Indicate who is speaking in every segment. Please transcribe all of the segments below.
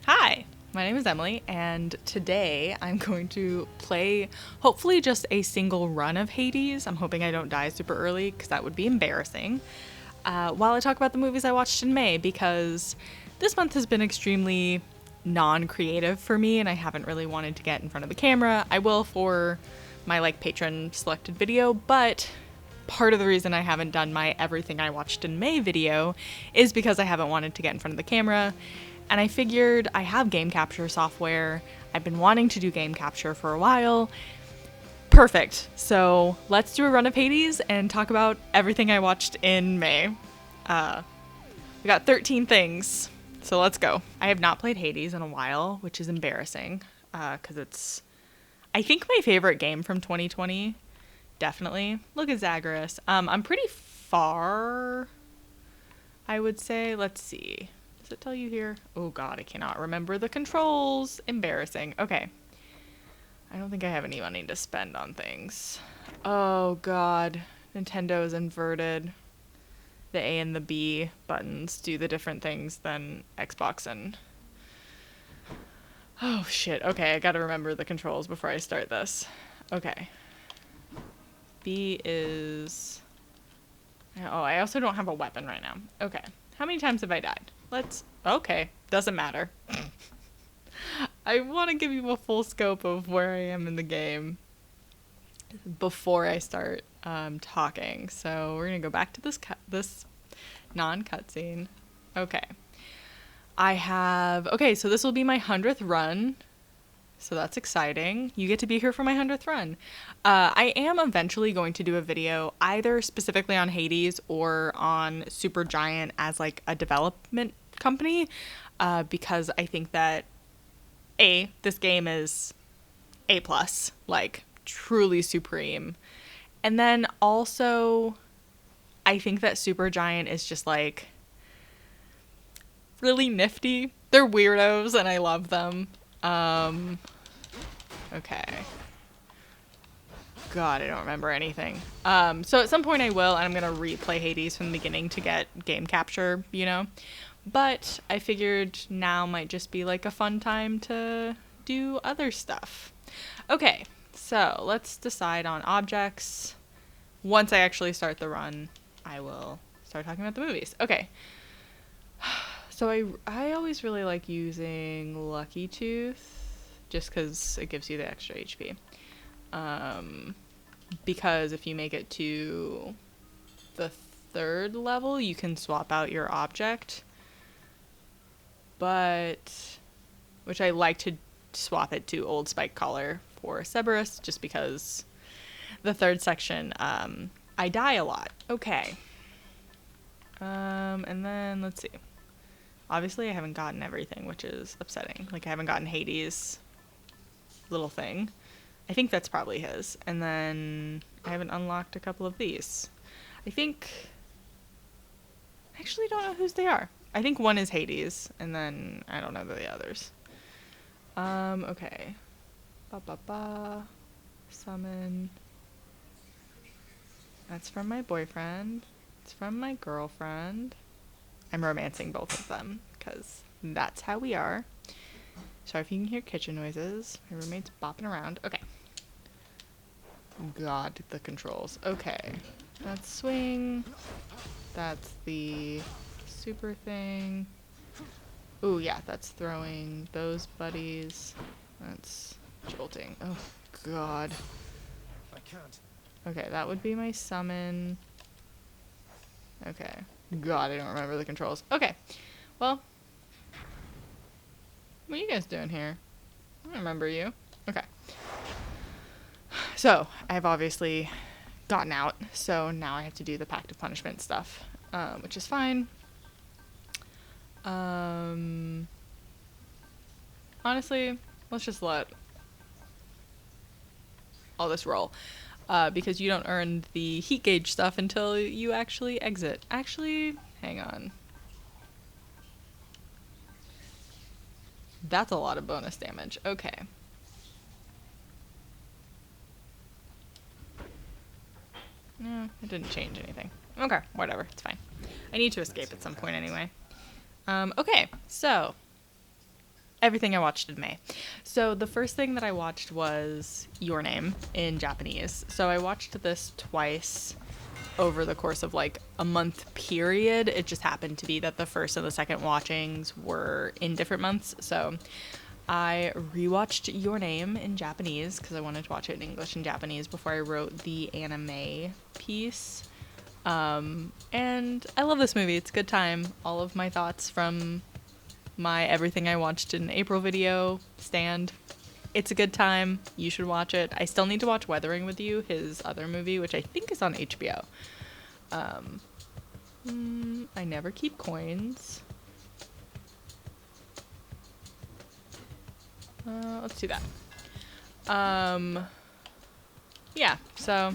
Speaker 1: Hi, my name is Emily, and today I'm going to play hopefully just a single run of Hades. I'm hoping I don't die super early because that would be embarrassing. While I talk about the movies I watched in May, because this month has been extremely non-creative for me and I haven't really wanted to get in front of the camera. I will for my patron selected video, but part of the reason I haven't done my everything I watched in May video is because I haven't wanted to get in front of the camera. And I figured I have game capture software. I've been wanting to do game capture for a while. Perfect. So let's do a run of Hades and talk about everything I watched in May. We got 13 things, so let's go. I have not played Hades in a while, which is embarrassing because it's, I think, my favorite game from 2020. Definitely. Look at Zagreus. I'm pretty far, I would say. Let's see. Does it tell you here? Oh god, I cannot remember the controls. Embarrassing. Okay. I don't think I have any money to spend on things. Oh god. Nintendo's inverted. The A and the B buttons do the different things than Xbox and... Oh shit. Okay, I gotta remember the controls before I start this. Okay. B is... Oh, I also don't have a weapon right now. Okay. How many times have I died? Okay, doesn't matter. I want to give you a full scope of where I am in the game before I start talking. So we're gonna go back to this non-cutscene. Okay. So this will be my 100th run. So that's exciting. You get to be here for my 100th run. I am eventually going to do a video either specifically on Hades or on Supergiant as a development company, because I think that this game is A+, truly supreme. And then also I think that Supergiant is just really nifty. They're weirdos and I love them. Okay. God, I don't remember anything. So at some point I will, and I'm gonna replay Hades from the beginning to get game capture, But I figured now might just be a fun time to do other stuff. Okay, so let's decide on objects. Once I actually start the run, I will start talking about the movies. Okay. So I always really like using Lucky Tooth, just because it gives you the extra HP. Because if you make it to the 3rd level, you can swap out your object. Which I like to swap it to Old Spike Collar for Cerberus, just because the 3rd section, I die a lot. Okay. And then, let's see. Obviously, I haven't gotten everything, which is upsetting. I haven't gotten Hades' little thing. I think that's probably his. And then I haven't unlocked a couple of these. I actually don't know whose they are. I think one is Hades, and then I don't know the others. Okay. Summon. That's from my boyfriend. It's from my girlfriend. I'm romancing both of them, because that's how we are. Sorry if you can hear kitchen noises. My roommate's bopping around. Okay. God, the controls. Okay. That's swing. That's the super thing. Ooh, yeah, that's throwing those buddies. That's jolting. Oh, God.
Speaker 2: I can't.
Speaker 1: Okay, that would be my summon. Okay. God, I don't remember the controls. Okay. Well. What are you guys doing here? I don't remember you. Okay. So, I've obviously gotten out, so now I have to do the Pact of Punishment stuff, which is fine. Honestly, let's just let all this roll, because you don't earn the heat gauge stuff until you actually exit. Actually, hang on. That's a lot of bonus damage. Okay. No, it didn't change anything. Okay, whatever. It's fine. I need to escape at some point anyway. Okay, so everything I watched in May. So the first thing that I watched was Your Name in Japanese. So I watched this twice over the course of like a month period. It just happened to be that the first and the second watchings were in different months. So I rewatched Your Name in Japanese because I wanted to watch it in English and Japanese before I wrote the anime piece. And I love this movie. It's a good time. All of my thoughts from my Everything I Watched in April video stand. It's a good time. You should watch it. I still need to watch Weathering with You, his other movie, which I think is on HBO. I never keep coins. Let's do that. Yeah, so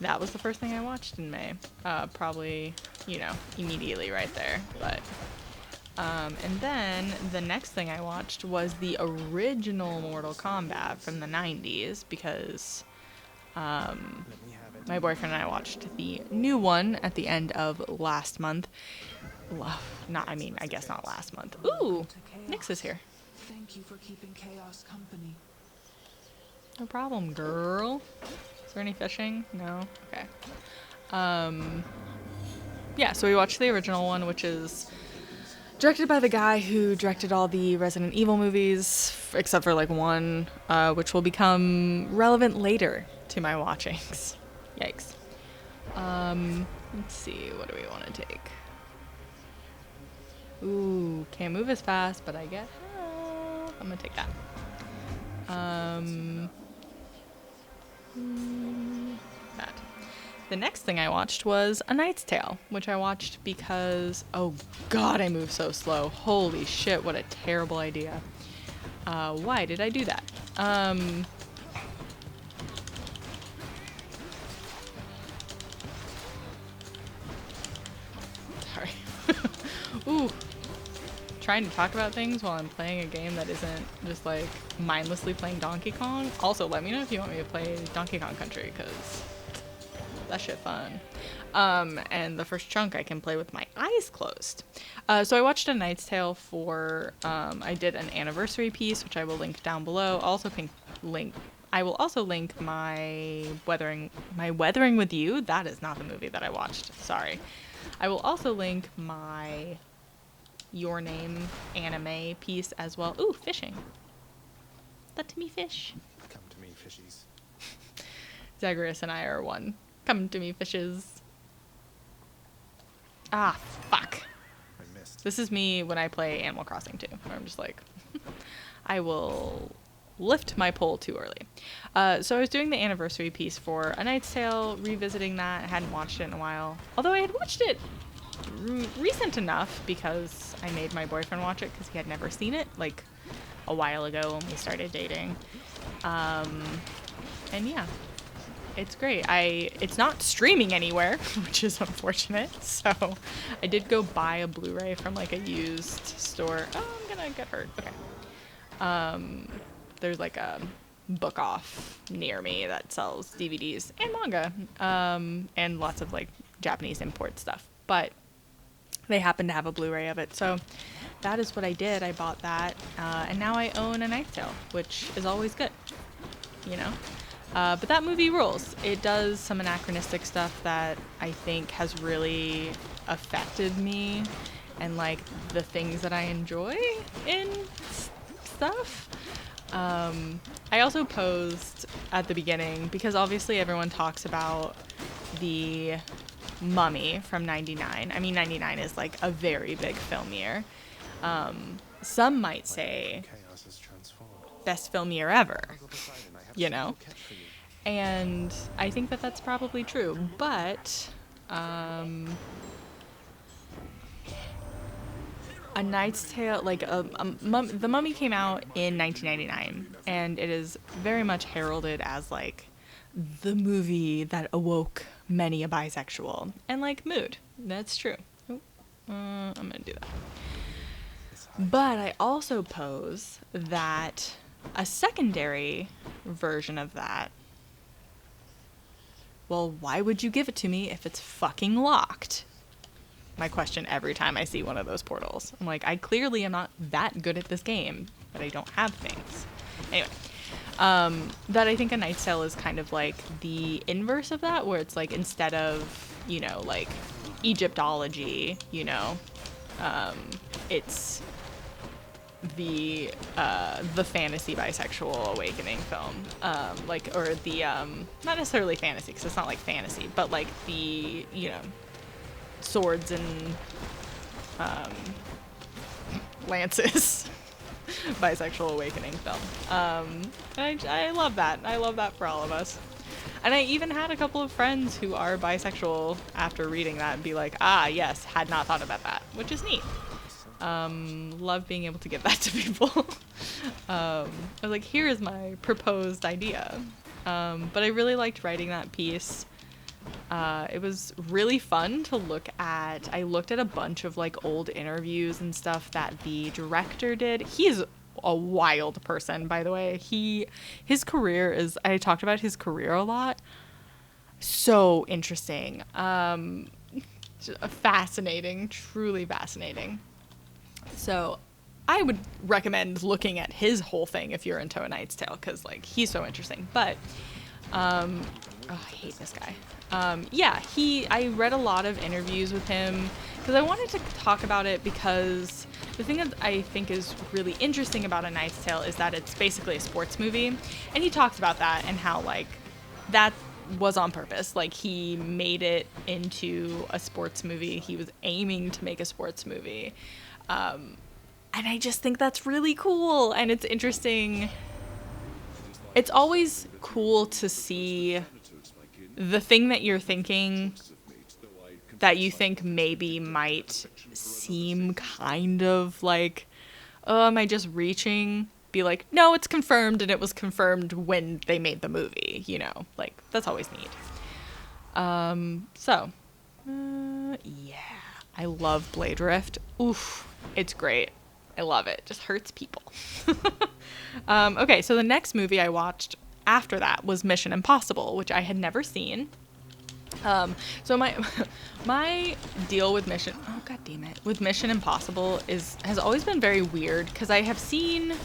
Speaker 1: that was the first thing I watched in May. Probably, immediately right there. But, and then the next thing I watched was the original Mortal Kombat from the 90s because, my boyfriend and I watched the new one at the end of last month. I guess not last month. Ooh, Nyx is here.
Speaker 3: Thank you for keeping Chaos company.
Speaker 1: No problem, girl. Is there any fishing? No? Okay. Yeah, so we watched the original one, which is directed by the guy who directed all the Resident Evil movies, except for like one, which will become relevant later to my watchings. Yikes. Let's see, what do we want to take? Ooh, can't move as fast, but I get help. I'm gonna take that. That. The next thing I watched was A Knight's Tale, which I watched because, oh god, I move so slow. Holy shit, what a terrible idea. Why did I do that? Sorry. Ooh. Trying to talk about things while I'm playing a game that isn't just like mindlessly playing Donkey Kong. Also, let me know if you want me to play Donkey Kong Country, because that shit fun. And the first chunk I can play with my eyes closed. So I watched A Knight's Tale for, I did an anniversary piece, which I will link down below. I will also link my Weathering with You. That is not the movie that I watched. Sorry. I will also link my Your Name anime piece as well. Ooh, fishing. Let me fish.
Speaker 2: Come to me, fishies.
Speaker 1: Zagreus and I are one. Come to me, fishes. Ah, fuck.
Speaker 2: I missed.
Speaker 1: This is me when I play Animal Crossing too, where I'm just like, I will lift my pole too early. So I was doing the anniversary piece for A Knight's Tale, revisiting that. I hadn't watched it in a while. Although I had watched it recent enough because I made my boyfriend watch it because he had never seen it, like a while ago when we started dating. And yeah, it's great. It's not streaming anywhere, which is unfortunate. So I did go buy a Blu-ray from like a used store. Oh, I'm gonna get hurt. Okay. There's like a book off near me that sells DVDs and manga, and lots of like Japanese import stuff. But they happen to have a Blu-ray of it, so that is what I did. I bought that, and now I own A Knight's Tale, which is always good, But that movie rules. It does some anachronistic stuff that I think has really affected me and like the things that I enjoy in stuff. I also posed at the beginning because obviously everyone talks about the Mummy from 99. I mean, 99 is like a very big film year. Some might say best film year ever, And I think that that's probably true. But A Knight's Tale, like The Mummy came out in 1999, and it is very much heralded as like the movie that awoke many a bisexual and like mood. That's true. I'm gonna do that. But I also pose that a secondary version of that, well, why would you give it to me if it's fucking locked? my question every time I see one of those portals. I'm like, I clearly am not that good at this game, but I don't have things. Anyway, that I think A Knight's Tale is kind of like the inverse of that, where it's like instead of, you know, like Egyptology, you know, it's the fantasy bisexual awakening film, like, or the not necessarily fantasy because it's not like fantasy, but like the, you know, swords and lances bisexual awakening film. And I love that. I love that for all of us. And I even had a couple of friends who are bisexual after reading that and be like, ah, yes, had not thought about that, which is neat. Love being able to give that to people. I was like, here is my proposed idea. But I really liked writing that piece. It was really fun to look at. I looked at a bunch of like old interviews and stuff that the director did. He is a wild person, by the way. His career is, I talked about his career a lot. So interesting. Fascinating, truly fascinating. So I would recommend looking at his whole thing if you're into A Knight's Tale, because like he's so interesting. But I hate this guy. I read a lot of interviews with him because I wanted to talk about it, because the thing that I think is really interesting about A Knight's Tale is that it's basically a sports movie, and he talks about that and how like that was on purpose. Like he made it into a sports movie. He was aiming to make a sports movie. And I just think that's really cool, and it's interesting. It's always cool to see the thing that you're thinking that you think maybe might seem kind of like, oh, am I just reaching? Be like, no, it's confirmed, and it was confirmed when they made the movie, you know? Like, that's always neat. Yeah. I love Blade Rift. Oof. It's great. I love it. Just hurts people. Okay, so the next movie I watched after that was Mission Impossible, which I had never seen. So my deal with Mission Impossible has always been very weird, because I have seen, and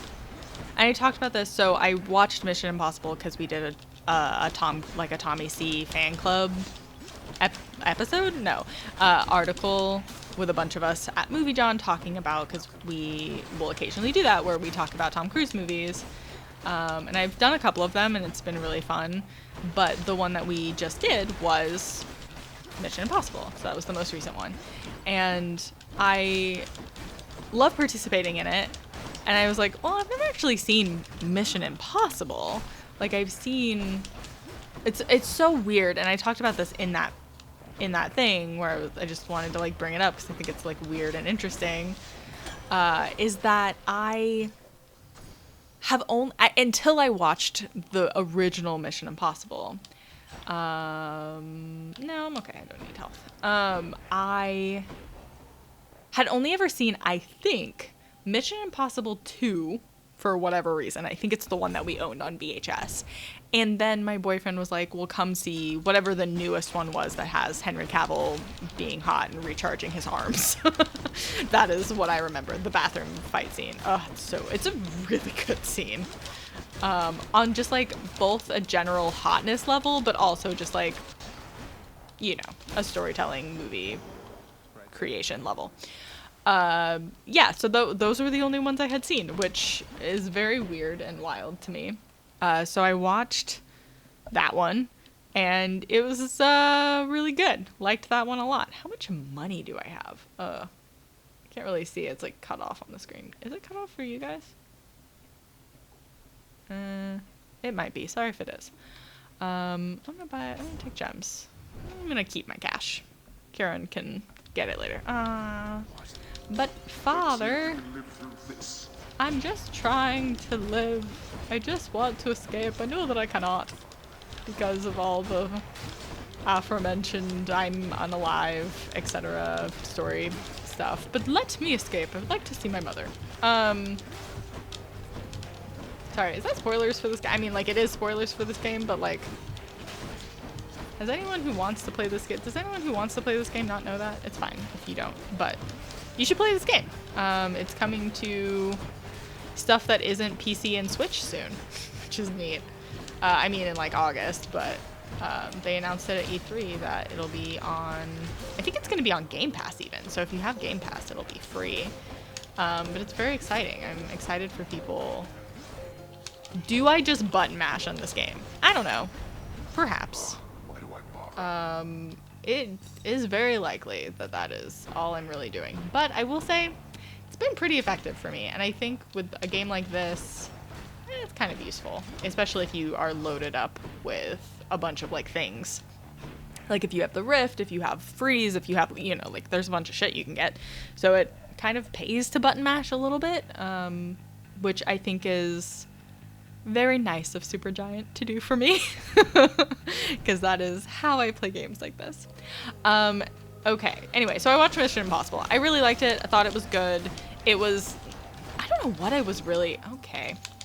Speaker 1: I talked about this. So I watched Mission Impossible because we did a Tommy C fan club article with a bunch of us at Movie John talking about, because we will occasionally do that where we talk about Tom Cruise movies. And I've done a couple of them, and it's been really fun. But the one that we just did was Mission Impossible. So that was the most recent one. And I love participating in it. And I was like, well, I've never actually seen Mission Impossible. Like, I've seen... It's so weird. And I talked about this in that thing where I just wanted to, like, bring it up because I think it's, like, weird and interesting. Is that I have only, until I watched the original Mission Impossible. No, I'm okay. I don't need help. I had only ever seen, I think, Mission Impossible 2 for whatever reason. I think it's the one that we owned on VHS. And then my boyfriend was like, well, come see whatever the newest one was that has Henry Cavill being hot and recharging his arms. That is what I remember, the bathroom fight scene. Oh, it's a really good scene. On just like both a general hotness level, but also just like, you know, a storytelling movie creation level. So those were the only ones I had seen, which is very weird and wild to me. So I watched that one, and it was really good. Liked that one a lot. How much money do I have? I can't really see. It's like cut off on the screen. Is it cut off for you guys? It might be. Sorry if it is. I'm gonna take gems. I'm gonna keep my cash. Karen can get it later. But Father, I'm just trying to live. I just want to escape. I know that I cannot because of all the aforementioned I'm unalive, etc. story stuff. But let me escape. I would like to see my mother. Sorry, is that spoilers for this game? I mean, like, it is spoilers for this game, but, like, Has anyone who wants to play this game, does anyone who wants to play this game not know that? It's fine if you don't, but you should play this game. It's coming to stuff that isn't PC and Switch soon, which is neat. I mean in like August, but they announced it at E3 that it'll be on, I think it's going to be on Game Pass even, so if you have Game Pass it'll be free. But it's very exciting. I'm excited for people. Do I just button mash on this game? I don't know. Perhaps. It is very likely that that is all I'm really doing. But I will say, it's been pretty effective for me. And I think with a game like this, it's kind of useful. Especially if you are loaded up with a bunch of, like, things. Like, if you have the Rift, if you have Freeze, if you have, you know, like, there's a bunch of shit you can get. So it kind of pays to button mash a little bit, which I think is very nice of Supergiant to do for me, because that is how I play games like this. Okay, anyway, so I watched Mission Impossible. I really liked it. I thought it was good. It was, I don't know what I was really,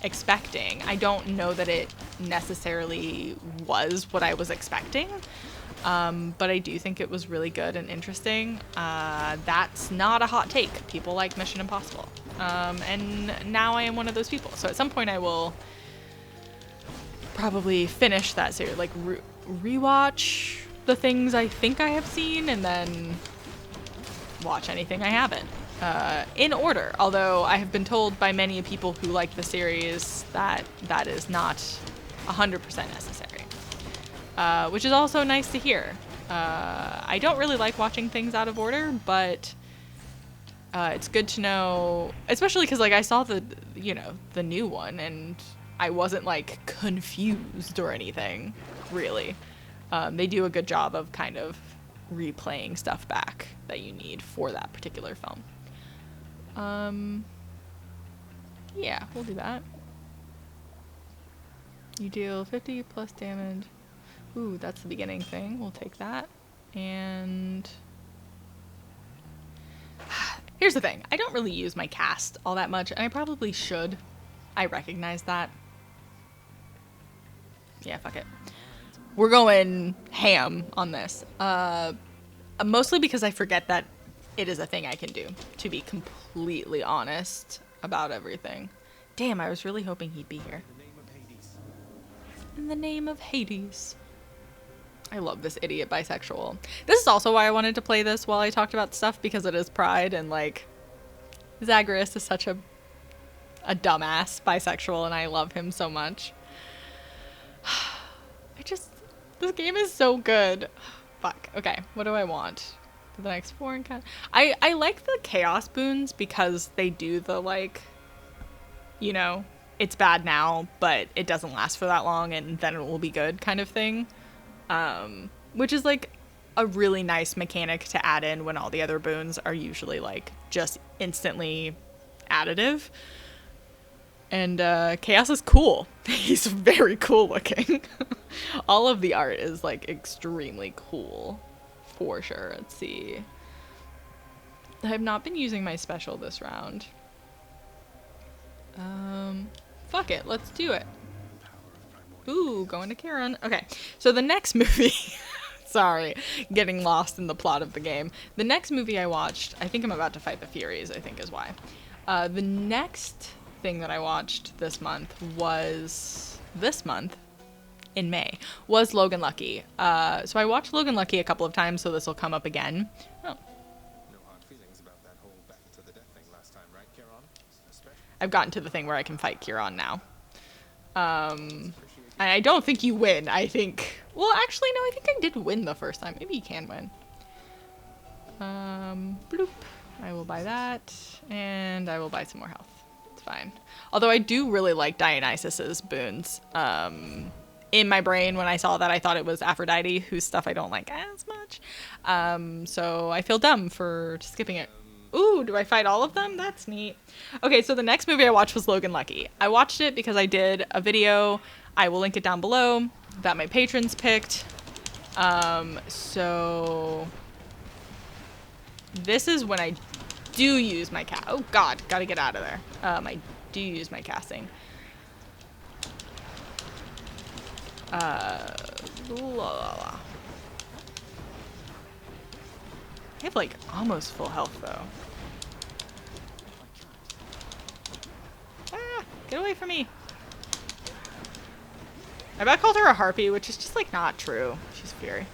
Speaker 1: expecting. I don't know that it necessarily was what I was expecting, but I do think it was really good and interesting. That's not a hot take. People like Mission Impossible. And now I am one of those people. So at some point I will probably finish that series, like rewatch the things I think I have seen and then watch anything I haven't. In order, although I have been told by many people who like the series that that is not 100% necessary, which is also nice to hear. I don't really like watching things out of order, but it's good to know, especially because like I saw the new one and I wasn't like confused or anything, really. They do a good job of kind of replaying stuff back that you need for that particular film. Yeah, we'll do that. You deal 50 plus damage. Ooh, that's the beginning thing. We'll take that. And here's the thing. I don't really use my cast all that much, and I probably should. I recognize that. Yeah, fuck it. We're going ham on this. Mostly because I forget that it is a thing I can do, to be completely honest about everything. Damn, I was really hoping he'd be here. In the name of Hades. I love this idiot bisexual. This is also why I wanted to play this while I talked about stuff, because it is Pride, and like, Zagreus is such a dumbass bisexual, and I love him so much. This game is so good. Fuck. Okay, what do I want? For the next foreign I like the chaos boons because they do the like, you know, it's bad now, but it doesn't last for that long and then it will be good kind of thing. Which is like a really nice mechanic to add in when all the other boons are usually like just instantly additive. And Chaos is cool. He's very cool looking. All of the art is like extremely cool, for sure. Let's see. I have not been using my special this round. Fuck it, let's do it. Ooh, going to Karen. Okay, so the next movie. Sorry, getting lost in the plot of the game. The next movie I watched, I think I'm about to fight the Furies, I think is why. The next thing that I watched this month in May was Logan Lucky. So I watched Logan Lucky a couple of times, so this will come up again. Oh.
Speaker 2: No hard feelings about that whole battle to the death thing last time, right, Kieran?
Speaker 1: I've gotten to the thing where I can fight Kieran now. I don't think you win. I think, well, actually, no, I think I did win the first time. Maybe you can win. Bloop. I will buy that, and I will buy some more health. It's fine. Although I do really like Dionysus's boons. In my brain, when I saw that, I thought it was Aphrodite, whose stuff I don't like as much. So I feel dumb for skipping it. Ooh, do I fight all of them? That's neat. Okay, so the next movie I watched was Logan Lucky. I watched it because I did a video, I will link it down below, that my patrons picked. So this is when I do use my oh god, gotta get out of there. I do use my casting. I have like almost full health though. Ah, get away from me. I about called her a harpy, which is just like not true. She's a fairy.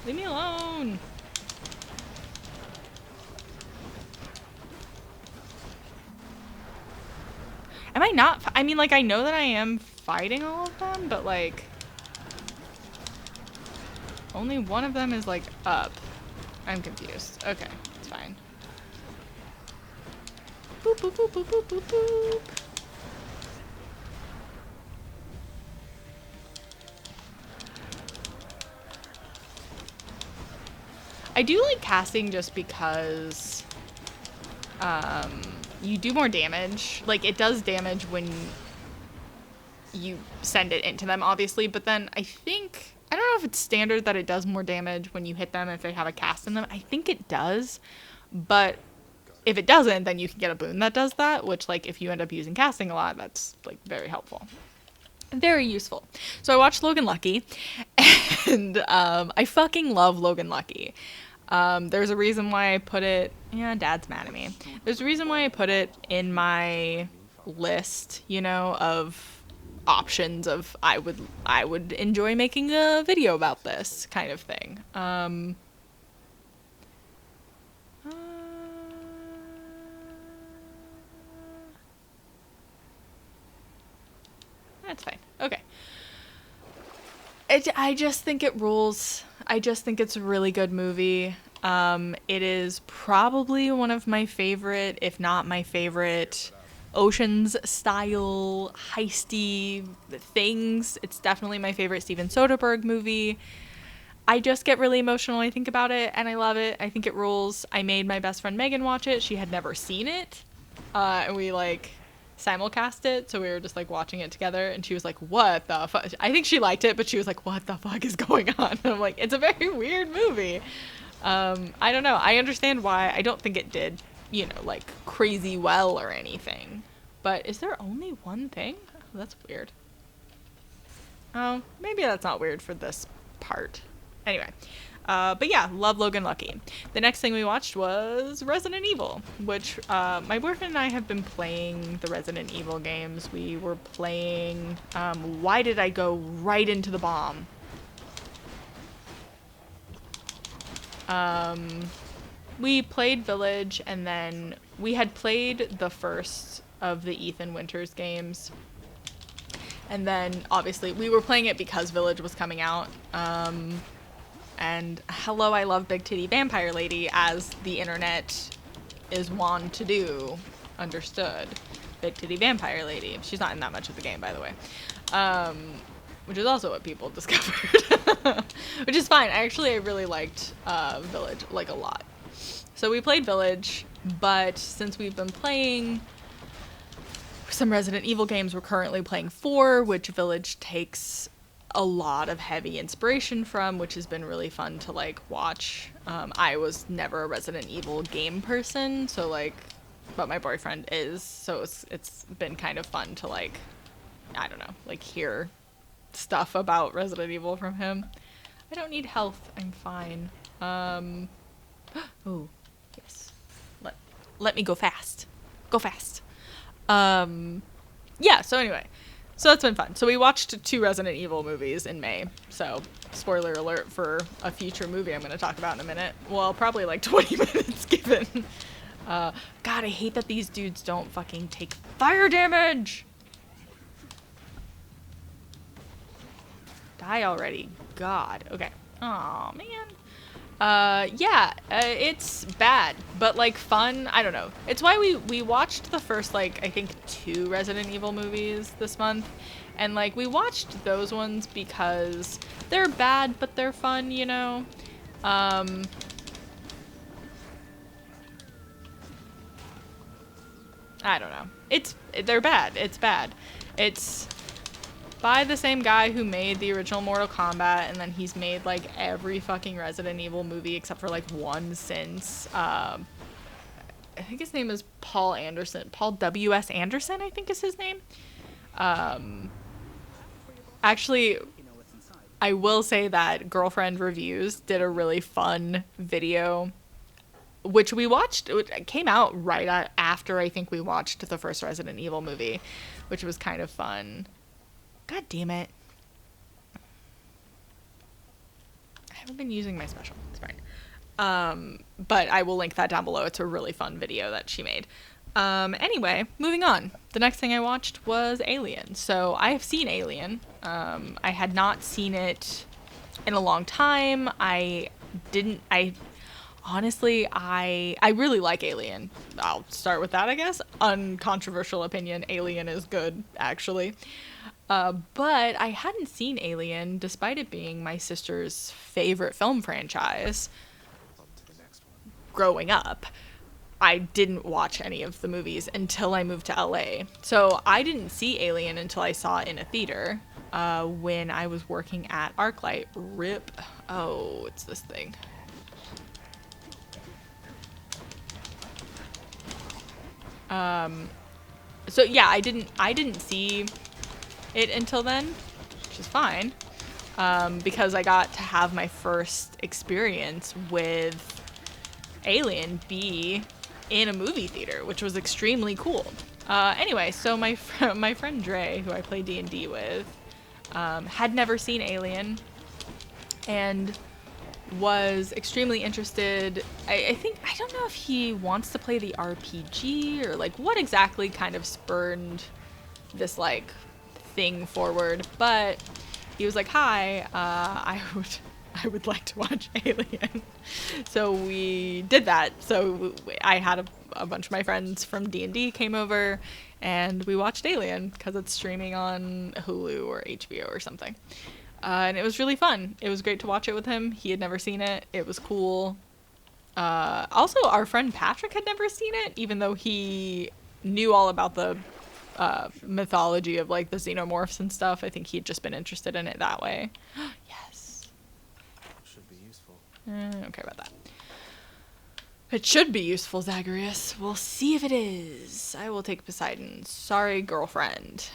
Speaker 1: Leave me alone. Am I not? I mean, like, I know that I am fighting all of them, but like, only one of them is like up. I'm confused. Okay, it's fine. Boop, boop, boop, boop, boop, boop, boop. I do like casting just because you do more damage. Like, it does damage when you send it into them, obviously, but then I think, I don't know if it's standard that it does more damage when you hit them if they have a cast in them. I think it does, but if it doesn't, then you can get a boon that does that, which, like, if you end up using casting a lot, that's, like, very helpful. Very useful. So I watched Logan Lucky, and I fucking love Logan Lucky. There's a reason why I put it... Yeah, Dad's mad at me. There's a reason why I put it in my list, you know, of options of I would enjoy making a video about this kind of thing. That's fine. Okay. I just think it rules. I just think it's a really good movie. It is probably one of my favorite, if not my favorite, Ocean's style heisty things. It's definitely my favorite Steven Soderbergh movie. I just get really emotional when I think about it, and I love it. I think it rules. I made my best friend Megan watch it. She had never seen it, and we like simulcast it, so we were just like watching it together, and she was like, what the fuck? I think she liked it, but she was like, what the fuck is going on? And I'm like, it's a very weird movie. I don't know. I understand why. I don't think it did, you know, like crazy well or anything, but is there only one thing? Oh, that's weird. Oh, maybe that's not weird for this part. Anyway, but yeah, love Logan Lucky. The next thing we watched was Resident Evil, which my boyfriend and I have been playing the Resident Evil games. We were playing, why did I go right into the bomb? We played Village, and then we had played the first of the Ethan Winters games. And then, obviously, we were playing it because Village was coming out. And hello, I love Big Titty Vampire Lady, as the internet is wont to do. Understood. Big Titty Vampire Lady. She's not in that much of the game, by the way. Which is also what people discovered. Which is fine. I really liked Village, like, a lot. So we played Village, but since we've been playing some Resident Evil games, we're currently playing 4, which Village takes a lot of heavy inspiration from, which has been really fun to like watch. I was never a Resident Evil game person, so like, but my boyfriend is, so it's been kind of fun to like, I don't know, like hear stuff about Resident Evil from him. I don't need health, I'm fine. Oh, yes. Let me go fast. Go fast. Yeah, so anyway. So that's been fun. So we watched 2 Resident Evil movies in May. So, spoiler alert for a future movie I'm going to talk about in a minute. Well, probably like 20 minutes given. God, I hate that these dudes don't fucking take fire damage! Die already. God. Okay. Aw, man. Yeah, it's bad, but like fun. I don't know. It's why we watched the first like I think 2 Resident Evil movies this month, and like we watched those ones because they're bad but they're fun, you know. I don't know. They're bad. It's bad. It's by the same guy who made the original Mortal Kombat, and then he's made like every fucking Resident Evil movie except for like one since. I think his name is Paul Anderson. Paul W.S. Anderson, I think is his name. Actually, I will say that Girlfriend Reviews did a really fun video, which we watched. It came out right after I think we watched the first Resident Evil movie, which was kind of fun. God damn it. I haven't been using my special. It's fine. But I will link that down below. It's a really fun video that she made. Anyway, moving on. The next thing I watched was Alien. So I have seen Alien. I had not seen it in a long time. Honestly, I really like Alien. I'll start with that, I guess. Uncontroversial opinion, Alien is good, actually. But I hadn't seen Alien, despite it being my sister's favorite film franchise growing up. I didn't watch any of the movies until I moved to LA. So I didn't see Alien until I saw it in a theater when I was working at ArcLight. RIP. Oh, it's this thing. So yeah, I didn't see it until then, which is fine, because I got to have my first experience with Alien be in a movie theater, which was extremely cool. Anyway, so my friend Dre, who I play D&D with, had never seen Alien and was extremely interested. I don't know if he wants to play the RPG or like what exactly kind of spurned this like thing forward, but he was like, hi, I would like to watch Alien. So we did that. So I had a bunch of my friends from D&D came over and we watched Alien because it's streaming on Hulu or HBO or something. And it was really fun. It was great to watch it with him. He had never seen it. It was cool. Also, our friend Patrick had never seen it, even though he knew all about the mythology of like the xenomorphs and stuff. I think he'd just been interested in it that way. Yes.
Speaker 2: Should be useful.
Speaker 1: I don't care about that. It should be useful, Zagreus. We'll see if it is. I will take Poseidon. Sorry, girlfriend.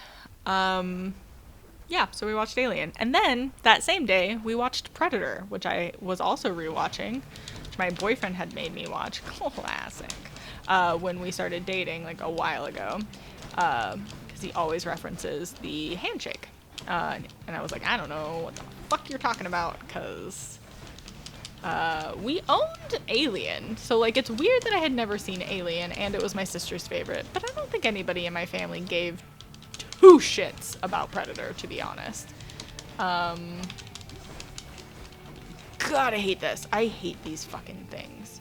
Speaker 1: Yeah, so we watched Alien. And then, that same day, we watched Predator, which I was also rewatching, which my boyfriend had made me watch. Classic. When we started dating, like, a while ago. Because he always references the handshake. And I was like, I don't know what the fuck you're talking about, because we owned Alien. So, like, it's weird that I had never seen Alien, and it was my sister's favorite. But I don't think anybody in my family gave two shits about Predator, to be honest. God, I hate this. I hate these fucking things.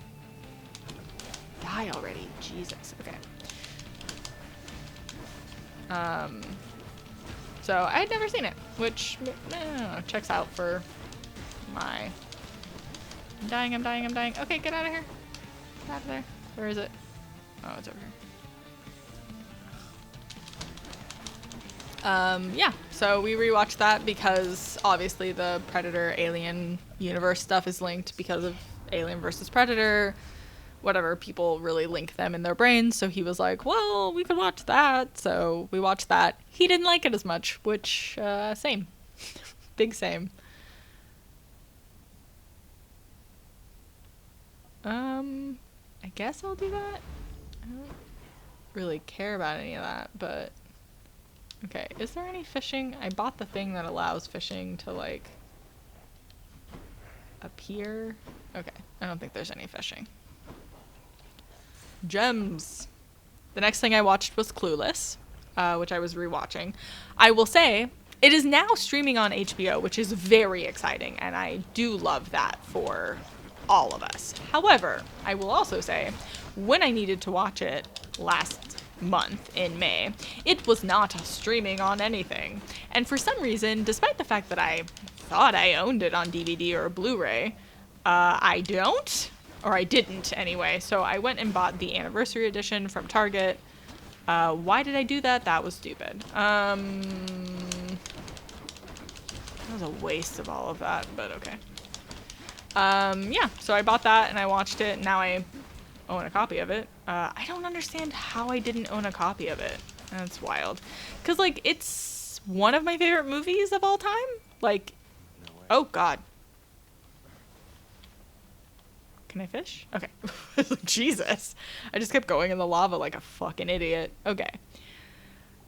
Speaker 1: Die already. Jesus. Okay. So I had never seen it, which checks out for my... I'm dying. Okay, get out of here. Get out of there. Where is it? Oh, it's over here. Yeah, so we rewatched that because obviously the Predator Alien universe stuff is linked because of Alien versus Predator. Whatever, people really link them in their brains. So he was like, well, we could watch that. So we watched that. He didn't like it as much, which, same. Big same. I guess I'll do that. I don't really care about any of that, but... Okay, is there any fishing? I bought the thing that allows fishing to, like, appear. Okay, I don't think there's any fishing. Gems. The next thing I watched was Clueless, which I was rewatching. I will say, it is now streaming on HBO, which is very exciting, and I do love that for all of us. However, I will also say, when I needed to watch it last month in May, it was not streaming on anything. And for some reason, despite the fact that I thought I owned it on DVD or Blu-ray, I don't, or I didn't anyway. So I went and bought the anniversary edition from Target. Why did I do that? That was stupid. That was a waste of all of that, but okay. Yeah, so I bought that and I watched it, and now I own a copy of it. I don't understand how I didn't own a copy of it. That's wild. Because, like, it's one of my favorite movies of all time. Like, Oh, God. Can I fish? Okay. Jesus. I just kept going in the lava like a fucking idiot. Okay.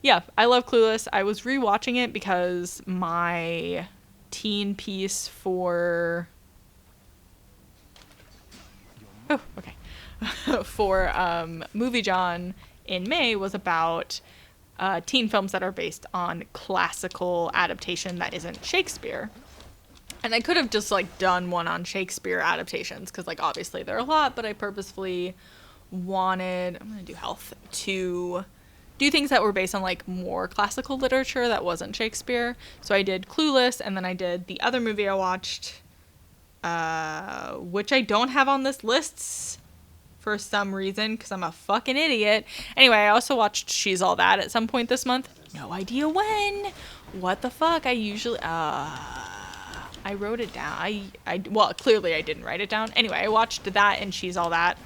Speaker 1: Yeah, I love Clueless. I was rewatching it because my teen piece for... Oh, okay. For Movie John in May was about teen films that are based on classical adaptation that isn't Shakespeare. And I could have just, like, done one on Shakespeare adaptations, because, like, obviously there are a lot, but I purposefully wanted, I'm going to do health, to do things that were based on, like, more classical literature that wasn't Shakespeare. So I did Clueless, and then I did the other movie I watched, which I don't have on this list for some reason, because I'm a fucking idiot. Anyway, I also watched She's All That at some point this month. No idea when. What the fuck? I usually... I wrote it down. Well, clearly I didn't write it down. Anyway, I watched that and She's All That.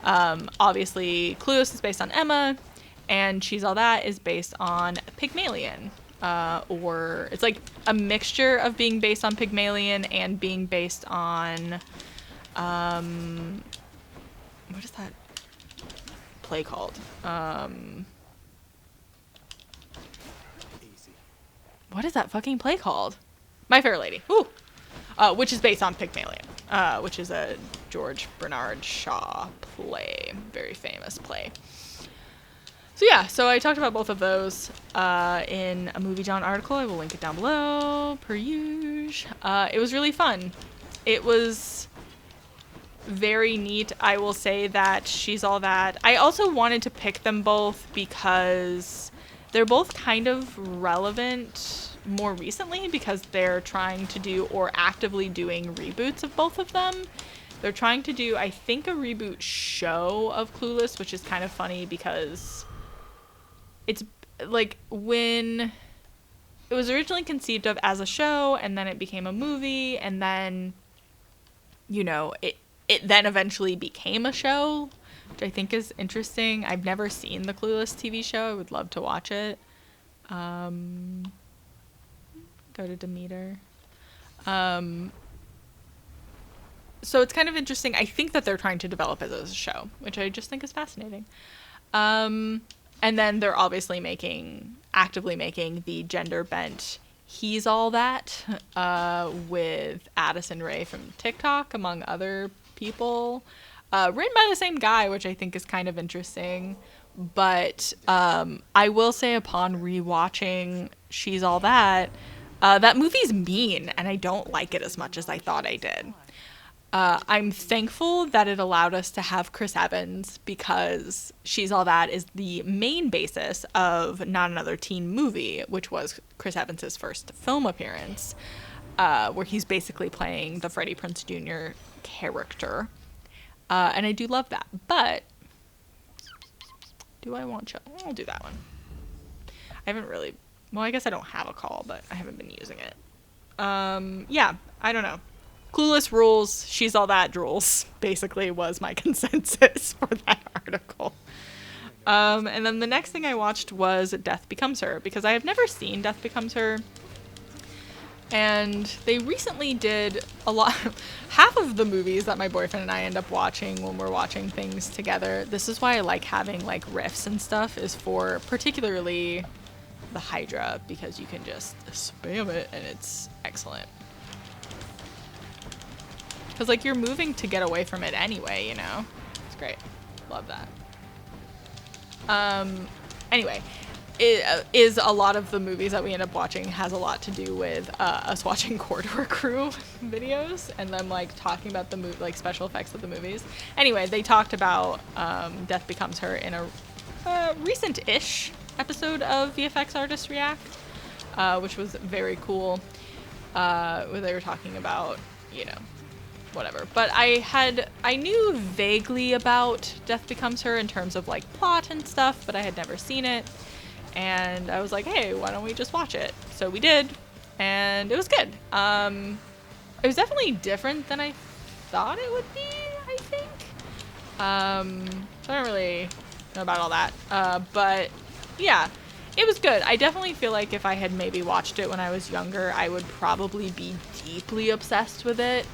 Speaker 1: Obviously, Clueless is based on Emma, and She's All That is based on Pygmalion. Or it's like a mixture of being based on Pygmalion and being based on... what is that play called? What is that fucking play called? My Fair Lady. Ooh. Which is based on Pygmalion, which is a George Bernard Shaw play. Very famous play. So yeah, so I talked about both of those in a Movie John article. I will link it down below, per usual. It was really fun. It was very neat. I will say that She's All That. I also wanted to pick them both because they're both kind of relevant more recently, because they're trying to do, or actively doing, reboots of both of them. They're trying to do, I think, a reboot show of Clueless, which is kind of funny because it's like when it was originally conceived of as a show, and then it became a movie, and then, you know, it then eventually became a show, which I think is interesting. I've never seen the Clueless TV show. I would love to watch it. Go to Demeter. So it's kind of interesting. I think that they're trying to develop it as a show, which I just think is fascinating. And then they're obviously actively making the gender bent He's All That with Addison Rae from TikTok, among other people. Written by the same guy, which I think is kind of interesting. But I will say, upon rewatching She's All That, that movie's mean, and I don't like it as much as I thought I did. I'm thankful that it allowed us to have Chris Evans, because She's All That is the main basis of Not Another Teen Movie, which was Chris Evans' first film appearance, where he's basically playing the Freddie Prinze Jr. character. And I do love that. But do I want to? I'll do that one. I haven't really... Well, I guess I don't have a call, but I haven't been using it. Yeah, I don't know. Clueless rules, She's All That drools, basically was my consensus for that article. And then the next thing I watched was Death Becomes Her, because I have never seen Death Becomes Her. And they recently did a lot... half of the movies that my boyfriend and I end up watching when we're watching things together, this is why I like having, like, riffs and stuff, is for particularly the Hydra, because you can just spam it and it's excellent. Because, like, you're moving to get away from it anyway, you know? It's great. Love that. Anyway, it is a lot of the movies that we end up watching has a lot to do with us watching Corridor Crew videos and them, like, talking about the like special effects of the movies. Anyway, they talked about Death Becomes Her in a recent-ish episode of VFX Artists React, which was very cool, where they were talking about, you know, whatever. But I knew vaguely about Death Becomes Her in terms of, like, plot and stuff, but I had never seen it. And I was like, hey, why don't we just watch it? So we did, and it was good. It was definitely different than I thought it would be, I think. So I don't really know about all that. But yeah, it was good. I definitely feel like if I had maybe watched it when I was younger, I would probably be deeply obsessed with it.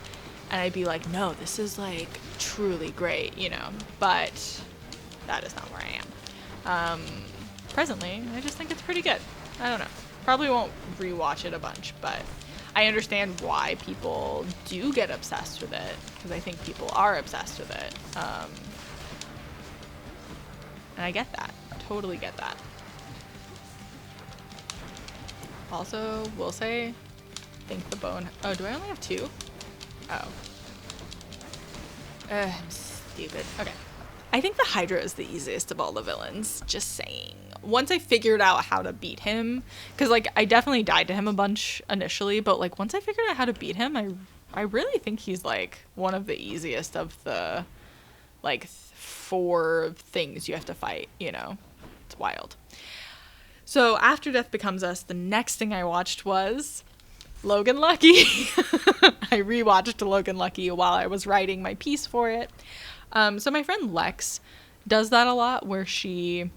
Speaker 1: And I'd be like, no, this is like truly great, you know. But that is not where I am. Presently, I just think it's pretty good. I don't know. Probably won't rewatch it a bunch, but I understand why people do get obsessed with it, because I think people are obsessed with it. And I get that. Totally get that. Also, will say, think the bone. Oh, do I only have 2? Oh. I'm stupid. Okay. I think the Hydra is the easiest of all the villains. Just saying. Once I figured out how to beat him, because like I definitely died to him a bunch initially, but like once I figured out how to beat him, I really think he's like one of the easiest of the like 4 things you have to fight, you know. It's wild. So after Death Becomes Us, the next thing I watched was Logan Lucky. I rewatched Logan Lucky while I was writing my piece for it. So my friend Lex does that a lot, where she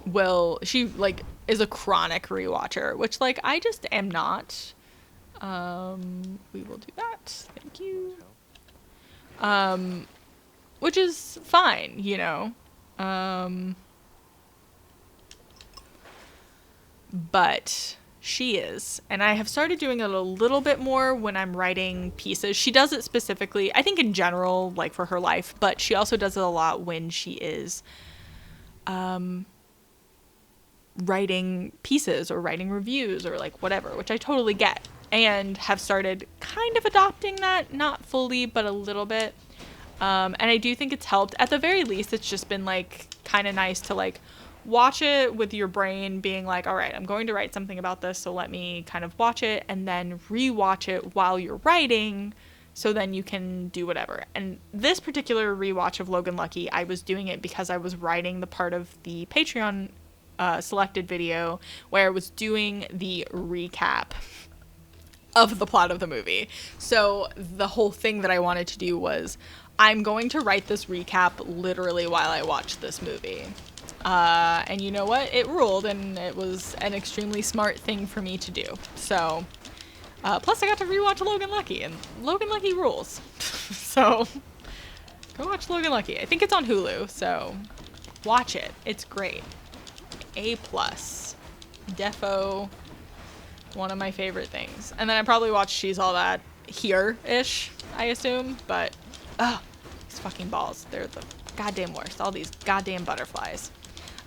Speaker 1: like is a chronic rewatcher, which like I just am not. We will do that. Thank you. Which is fine, you know. But she is, and I have started doing it a little bit more when I'm writing pieces. She does it specifically, I think in general, like for her life, but she also does it a lot when she is writing pieces or writing reviews or like whatever, which I totally get, and have started kind of adopting that, not fully, but a little bit. And I do think it's helped. At the very least, it's just been like kind of nice to like watch it with your brain being like, all right, I'm going to write something about this, so let me kind of watch it and then rewatch it while you're writing, so then you can do whatever. And this particular rewatch of Logan Lucky, I was doing it because I was writing the part of the Patreon selected video where I was doing the recap of the plot of the movie. So the whole thing that I wanted to do was, I'm going to write this recap literally while I watch this movie. And you know what? It ruled, and it was an extremely smart thing for me to do. So, plus I got to rewatch Logan Lucky, and Logan Lucky rules. So, go watch Logan Lucky. I think it's on Hulu, so watch it. It's great. A+. Defo. One of my favorite things. And then I probably watched She's All That here-ish, I assume, but, these fucking balls. They're the goddamn worst. All these goddamn butterflies.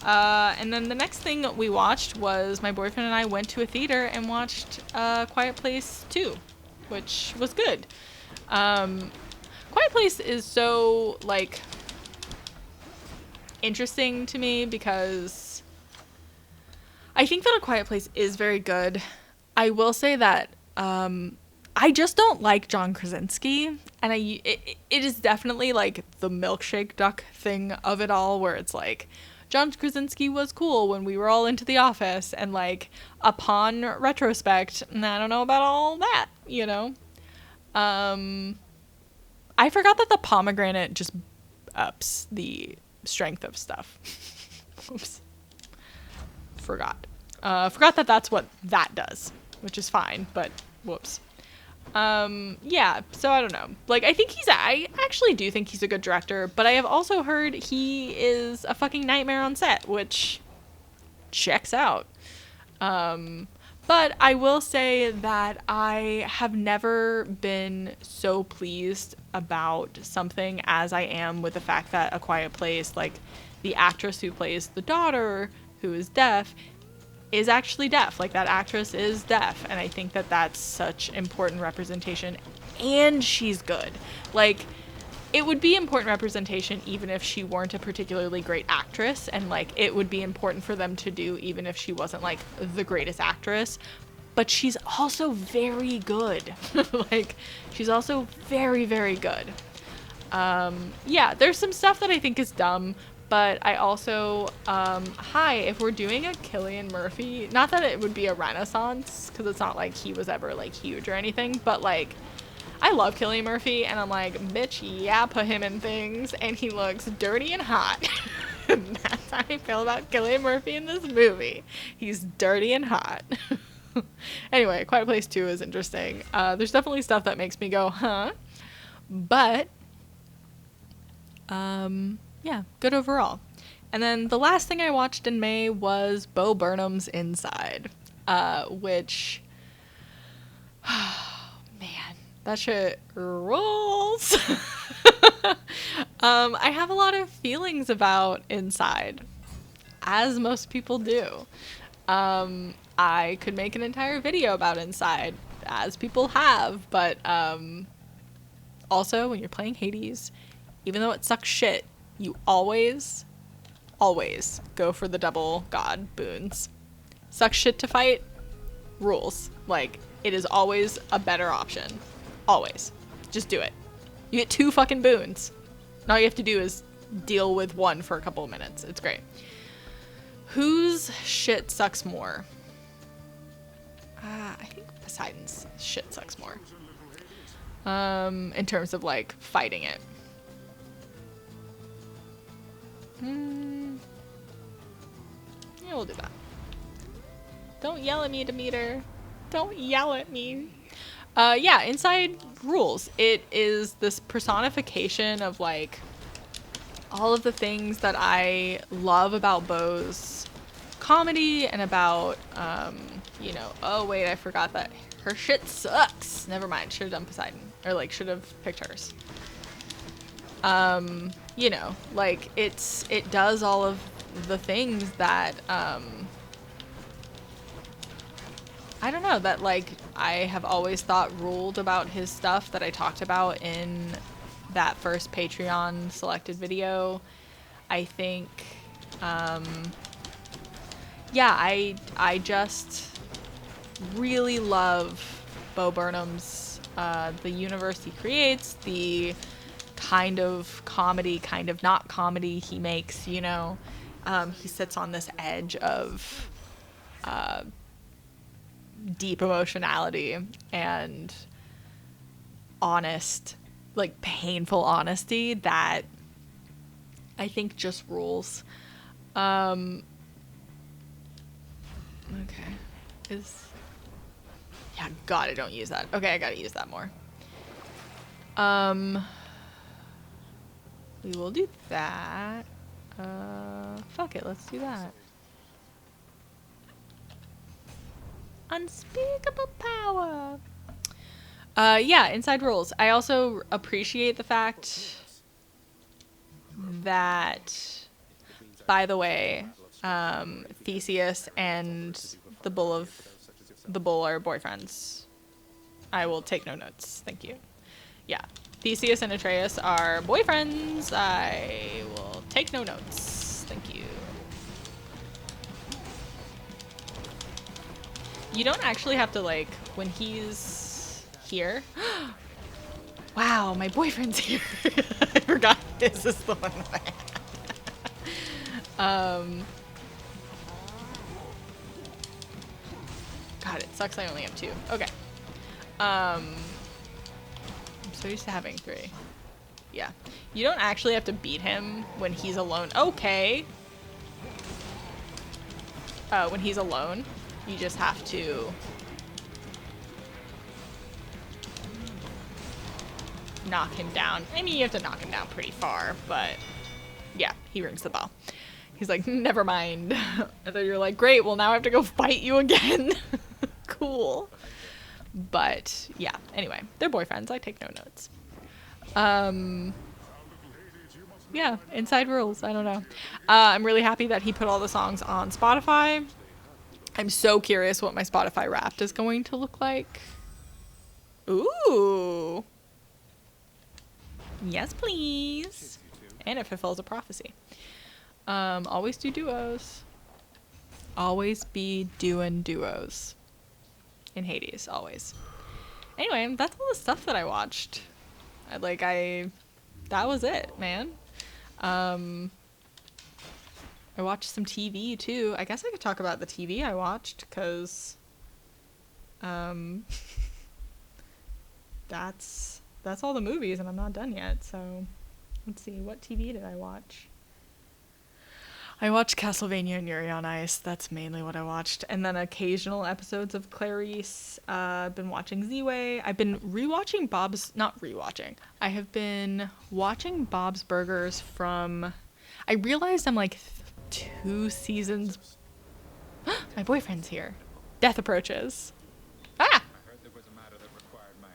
Speaker 1: And then the next thing we watched was my boyfriend and I went to a theater and watched Quiet Place 2, which was good. Quiet Place is so, like, interesting to me because I think that A Quiet Place is very good. I will say that I just don't like John Krasinski, and it is definitely like the milkshake duck thing of it all, where it's like, John Krasinski was cool when we were all into The Office, and like upon retrospect, I don't know about all that, you know. I forgot that the pomegranate just ups the strength of stuff. Oops. Forgot that that's what that does, which is fine, but whoops. Yeah, so I don't know. Like, I actually do think he's a good director, but I have also heard he is a fucking nightmare on set, which checks out. But I will say that I have never been so pleased about something as I am with the fact that A Quiet Place, like, the actress who plays the daughter, who is deaf, is actually deaf. Like, that actress is deaf, and I think that that's such important representation, and she's good. Like, it would be important representation even if she weren't a particularly great actress, and like it would be important for them to do even if she wasn't like the greatest actress, but she's also very good. Like, she's also very, very good. Yeah, there's some stuff that I think is dumb, but I also, if we're doing a Cillian Murphy, not that it would be a renaissance, because it's not like he was ever, like, huge or anything, but, like, I love Cillian Murphy, and I'm like, bitch, yeah, put him in things, and he looks dirty and hot. And that's how I feel about Cillian Murphy in this movie. He's dirty and hot. Anyway, Quiet Place 2 is interesting. There's definitely stuff that makes me go, huh? But, yeah, good overall. And then the last thing I watched in May was Bo Burnham's Inside, which, man, that shit rules. I have a lot of feelings about Inside, as most people do. I could make an entire video about Inside, as people have, but also when you're playing Hades, even though it sucks shit, you always go for the double god boons. Sucks shit to fight, rules. Like, it is always a better option. Always. Just do it. You get 2 fucking boons. And all you have to do is deal with 1 for a couple of minutes. It's great. Whose shit sucks more? I think Poseidon's shit sucks more. In terms of, like, fighting it. Yeah, we'll do that. Don't yell at me, Demeter. Don't yell at me. Yeah, Inside rules. It is this personification of, like, all of the things that I love about Bo's comedy and about, you know, oh wait, I forgot that her shit sucks. Never mind, should have done Poseidon. Or, like, should have picked hers. You know, like, it does all of the things that, I don't know, that, like, I have always thought ruled about his stuff that I talked about in that first Patreon selected video. I think, yeah, I just really love Bo Burnham's, the universe he creates, the kind of comedy, kind of not comedy he makes, you know. He sits on this edge of, deep emotionality and honest, like, painful honesty that I think just rules. Okay. Yeah, God, I don't use that. Okay, I gotta use that more. We will do that. Fuck it, let's do that. Unspeakable power. Yeah, Inside rules. I also appreciate the fact that, by the way, Theseus and the bull are boyfriends. I will take no notes. Thank you. Yeah. Theseus and Atreus are boyfriends. I will take no notes. Thank you. You don't actually have to, like, when he's here. Wow, my boyfriend's here. I forgot this is the one that I had. God, it sucks I only have 2. Okay. I'm so used to having 3. Yeah. You don't actually have to beat him when he's alone. Okay. When he's alone. You just have to knock him down. I mean, you have to knock him down pretty far, but yeah, he rings the bell. He's like, never mind. And then you're like, great, well now I have to go fight you again. Cool. But yeah, anyway, they're boyfriends. I take no notes. Yeah, Inside rules. I don't know. I'm really happy that he put all the songs on Spotify. I'm so curious what my Spotify Wrapped is going to look like. Ooh. Yes, please. And it fulfills a prophecy. Always do duos. Always be doing duos. In Hades, always. Anyway, that's all the stuff that I watched. That was it, man. I watched some TV too. I guess I could talk about the TV I watched, because that's all the movies and I'm not done yet. So let's see, what TV did I watch? I watched Castlevania and Yuri on Ice. That's mainly what I watched. And then occasional episodes of Clarice. I've been watching Z-Way. I've been rewatching not rewatching. I have been watching Bob's Burgers from, I realized I'm like 2 seasons. My boyfriend's here. Death approaches. Ah!
Speaker 2: I heard there was a matter that required my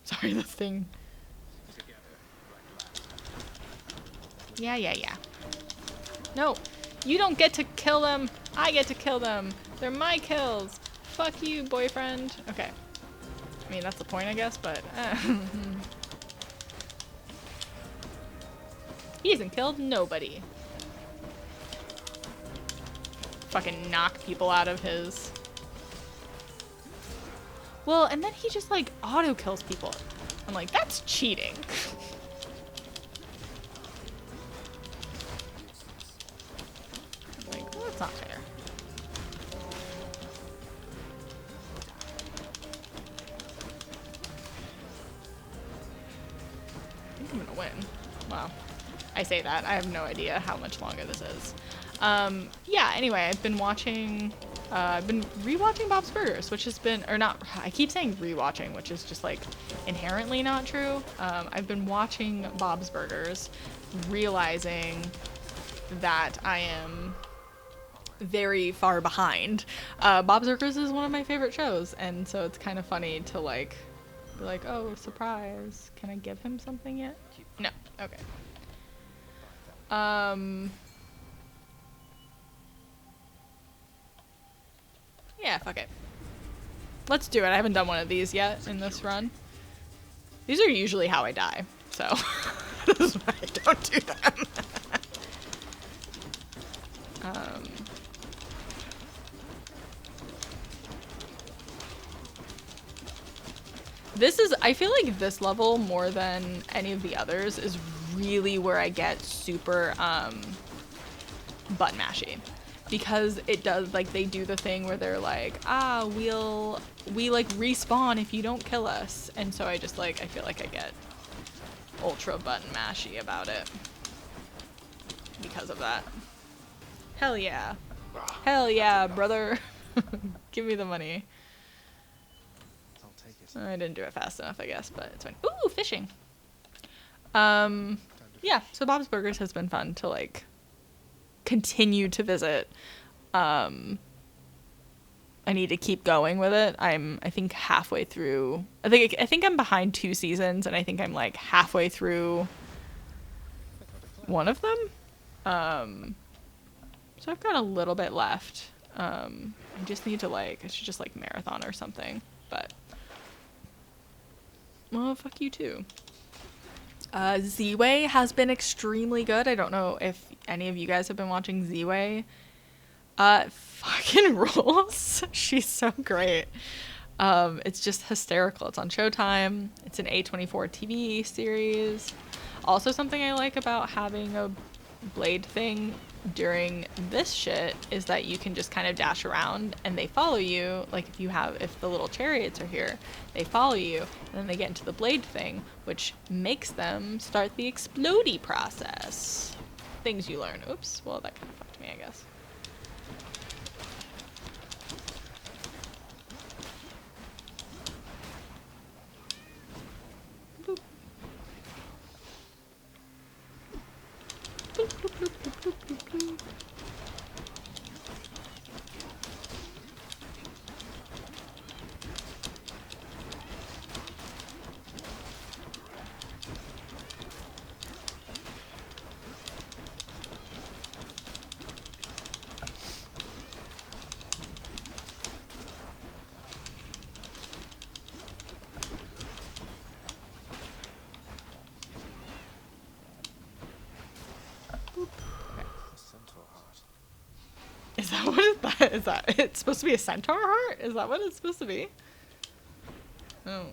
Speaker 1: Sorry, the thing.
Speaker 2: together like last.
Speaker 1: Yeah. No, you don't get to kill them. I get to kill them. They're my kills. Fuck you, boyfriend. Okay. I mean, that's the point, I guess, but... He hasn't killed nobody. Fucking knock people out of his... Well, and then he just, like, auto-kills people. I'm like, that's cheating. Like, well, that's not fair. I think I'm gonna win. Wow. I say that. I have no idea how much longer this is. Yeah, anyway, I've been rewatching Bob's Burgers, which has been, or not, I keep saying rewatching, which is just like inherently not true. I've been watching Bob's Burgers, realizing that I am very far behind. Bob's Burgers is one of my favorite shows, and so it's kind of funny to like be like, oh, surprise. Can I give him something yet? No. Okay. Yeah, fuck it. Let's do it. I haven't done one of these yet in this run. These are usually how I die, so this is why I don't do them. This is, I feel like this level more than any of the others is really where I get super button mashy, because it does, like, they do the thing where they're like, we like respawn if you don't kill us, and so I just like, I feel like I get ultra button mashy about it because of that. Hell yeah. Hell yeah, brother. Give me the money.
Speaker 2: I'll take it.
Speaker 1: I didn't do it fast enough, I guess, but it's fine. Ooh, fishing. Yeah, so Bob's Burgers has been fun to, like, continue to visit. I need to keep going with it. I think halfway through. I think I'm behind 2 seasons, and I think I'm, like, halfway through one of them. So I've got a little bit left. I just need to, like, I should just, like, marathon or something, but... Well, fuck you too. Z-Way has been extremely good. I don't know if any of you guys have been watching Z-Way. Fucking rules. She's so great. It's just hysterical. It's on Showtime. It's an A24 TV series. Also, something I like about having a blade thing during this shit is that you can just kind of dash around and they follow you. Like, if the little chariots are here, they follow you, and then they get into the blade thing, which makes them start the explodey process. Things you learn. Oops, well, that kind of fucked me, I guess. Boop. Boop, boop, boop, boop, boop, boop, boop. Is that what that is? That it's supposed to be a centaur heart? Is that what it's supposed to be? Oh,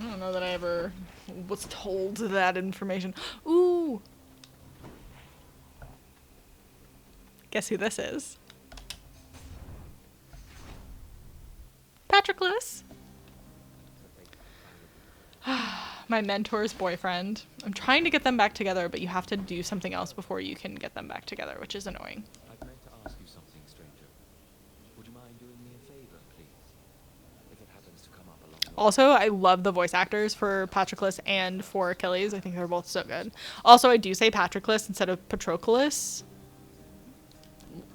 Speaker 1: I don't know that I ever was told that information. Ooh, guess who this is? Patroclus. my mentor's boyfriend. I'm trying to get them back together, but you have to do something else before you can get them back together, which is annoying.
Speaker 4: I'd meant to ask you something, stranger. Would you mind doing me a favor, please? If it happens to come up along your
Speaker 1: Also, I love the voice actors for Patroclus and for Achilles. I think they're both so good. Also, I do say Patroclus instead of Patroclus.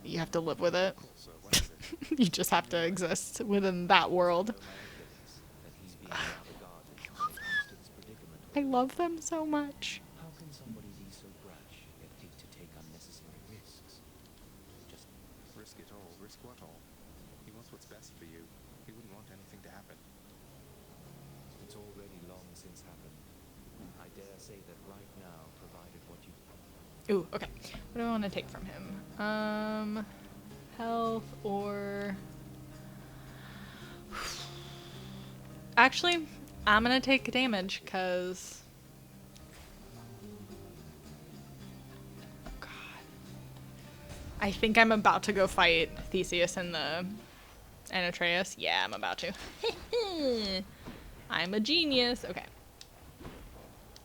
Speaker 1: You have to live with it.
Speaker 2: So what is it?
Speaker 1: You just have to exist within that world.
Speaker 4: Achilles, that he's being rather guarded when it comes to this predicament.
Speaker 1: I love them so much.
Speaker 4: How can somebody be so brash yet hate to take unnecessary risks? Just
Speaker 2: Risk it all. Risk what all? He wants what's best for you. He wouldn't want anything to happen.
Speaker 4: it's already long since happened. I dare say that right now, provided what you
Speaker 1: Ooh, okay. What do I want to take from him? Health or... Actually, I'm gonna take damage, because... Oh, God. I think I'm about to go fight Theseus and Atreus. Yeah, I'm about to. I'm a genius. Okay.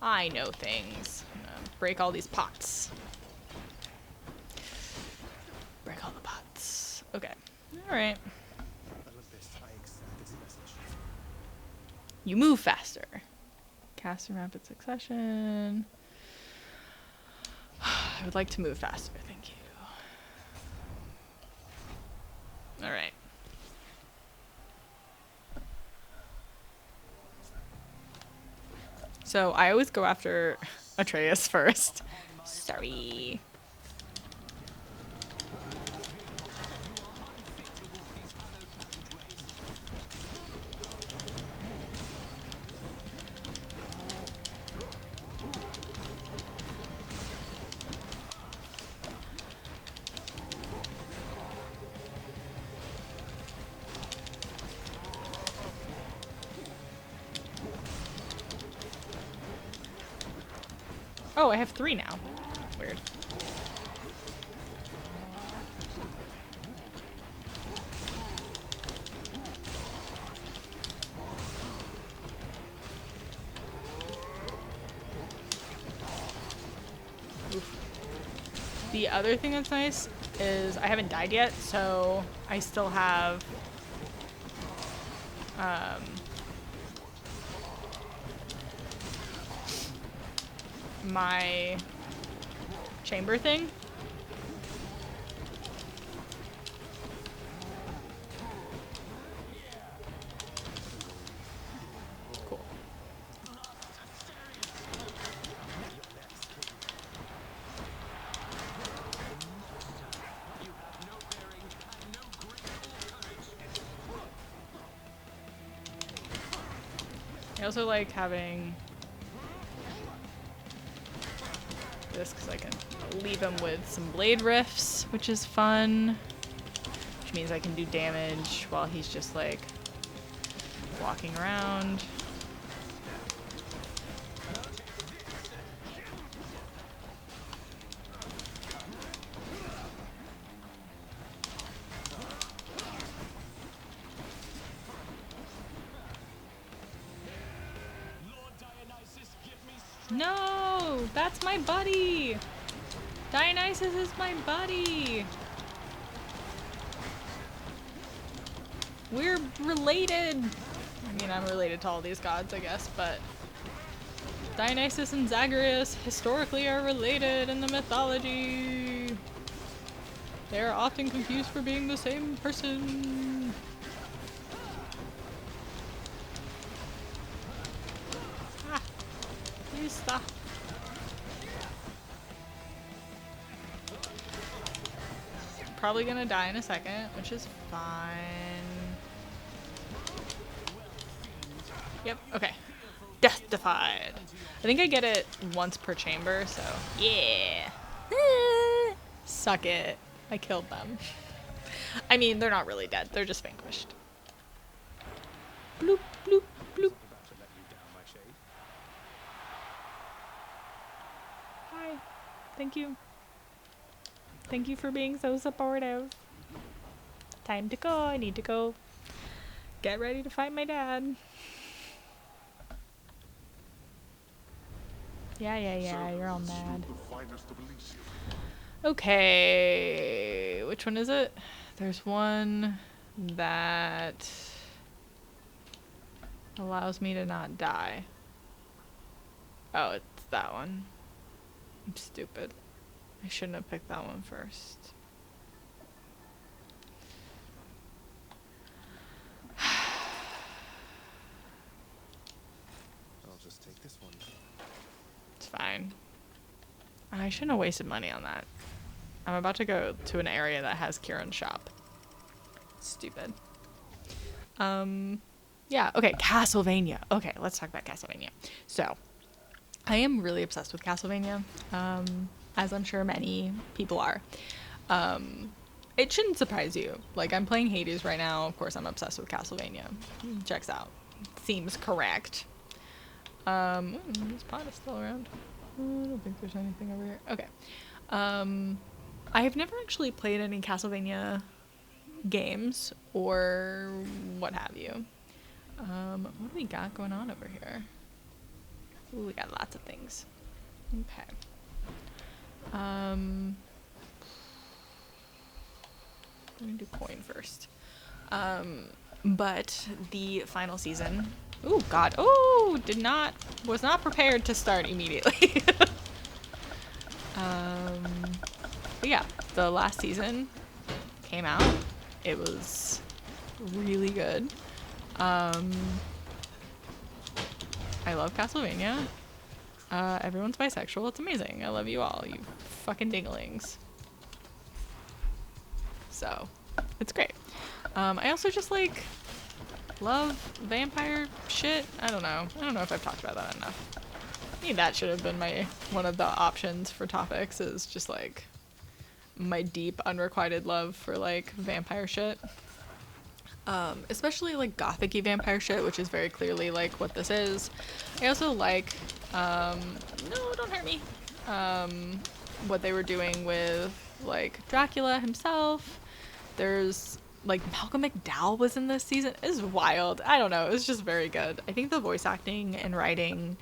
Speaker 1: I know things. I'm gonna break all these pots. Break all the pots. Okay. Alright.
Speaker 2: Olympus, I accept this message.
Speaker 1: You move faster. Cast in rapid succession. I would like to move faster, thank you. Alright. So I always go after Atreus first. Sorry. Oh, I have 3 now. Weird. Oof. The other thing that's nice is I haven't died yet, so I still have my chamber thing. Cool. I also like having this because I can leave him with some blade rifts, which is fun. Which means I can do damage while he's just like walking around. No, that's my buddy. Dionysus is my buddy. We're related. I mean, I'm related to all these gods, I guess, but Dionysus and Zagreus historically are related in the mythology. They are often confused for being the same person. Ah, please stop. Probably gonna die in a second, which is fine. Yep, okay. Death defied. I think I get it once per chamber, so yeah. Suck it. I killed them. I mean, they're not really dead. They're just vanquished. Bloop, bloop, bloop.
Speaker 2: About to let you down, my shade.
Speaker 1: Hi. Thank you. Thank you for being so supportive. Time to go. I need to go get ready to fight my dad. Yeah, you're all mad. Okay, which one is it? There's one that allows me to not die. Oh, it's that one. I'm stupid. I shouldn't have picked that one first.
Speaker 2: I'll just take this one.
Speaker 1: It's fine. I shouldn't have wasted money on that. I'm about to go to an area that has Kieran's shop. Stupid. Yeah, okay, Castlevania. Okay, let's talk about Castlevania. So, I am really obsessed with Castlevania, as I'm sure many people are. It shouldn't surprise you. Like, I'm playing Hades right now. Of course, I'm obsessed with Castlevania. Checks out. Seems correct. This pot is still around. I don't think there's anything over here. Okay. I have never actually played any Castlevania games or what have you. What do we got going on over here? Ooh, we got lots of things. Okay. I'm gonna do coin first. But the final season. Oh God. Oh, was not prepared to start immediately. But yeah, the last season came out. It was really good. I love Castlevania. Everyone's bisexual. It's amazing. I love you all, you fucking dinglings. So, it's great. I also just like love vampire shit. I don't know if I've talked about that enough. I think that should have been one of the options for topics, is just like my deep unrequited love for like vampire shit. Especially like gothic-y vampire shit, which is very clearly like what this is. I also like, no, don't hurt me. What they were doing with like Dracula himself. There's like Malcolm McDowell was in this season. It's wild. I don't know. It was just very good. I think the voice acting and writing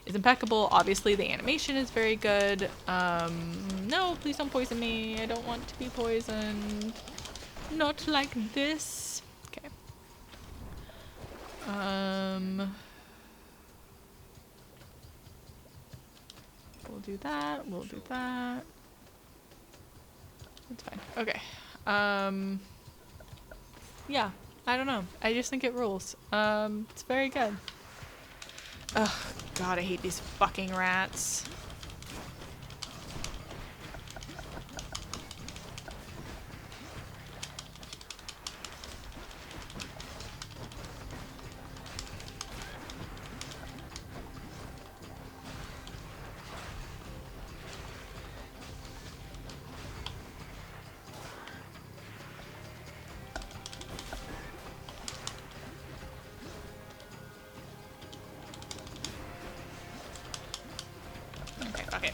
Speaker 1: is impeccable. Obviously the animation is very good. No, please don't poison me. I don't want to be poisoned. Not like this. Okay. We'll do that. We'll do that. That's fine. Okay. Yeah. I don't know. I just think it rules. It's very good. Ugh, God, I hate these fucking rats. Okay.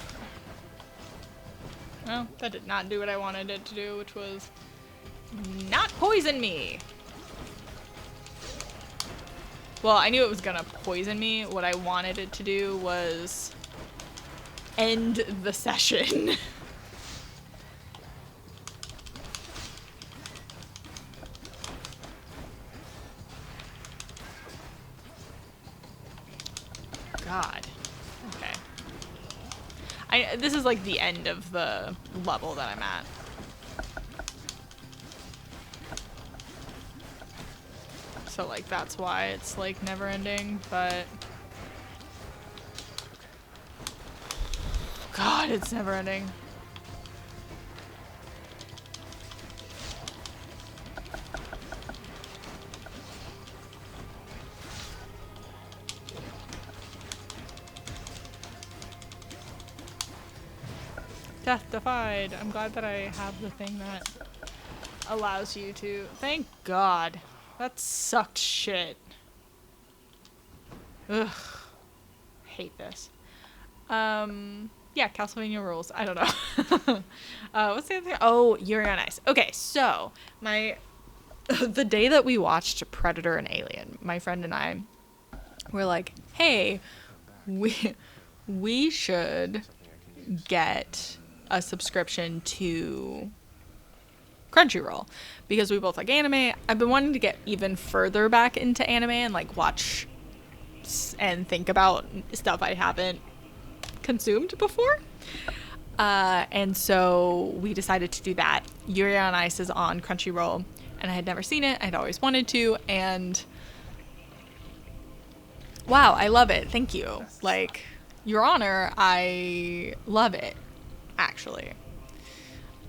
Speaker 1: Well, that did not do what I wanted it to do, which was not poison me. Well, I knew it was gonna poison me. What I wanted it to do was end the session. God. Okay. This is like the end of the level that I'm at. So like that's why it's like never ending, but God, it's never ending. Death defied. I'm glad that I have the thing that allows you to. Thank God. That sucked shit. Ugh. Hate this. Yeah, Castlevania rules. I don't know. What's the other thing? Oh, Yuri on Ice. Okay, so the day that we watched Predator and Alien, my friend and I were like, hey, we should
Speaker 2: Something I can use.
Speaker 1: get a subscription to Crunchyroll because we both like anime. I've been wanting to get even further back into anime and like watch and think about stuff I haven't consumed before. And so we decided to do that. Yuri on Ice is on Crunchyroll, and I had never seen it. I'd always wanted to, and wow, I love it. Thank you. Like, Your Honor, I love it, actually.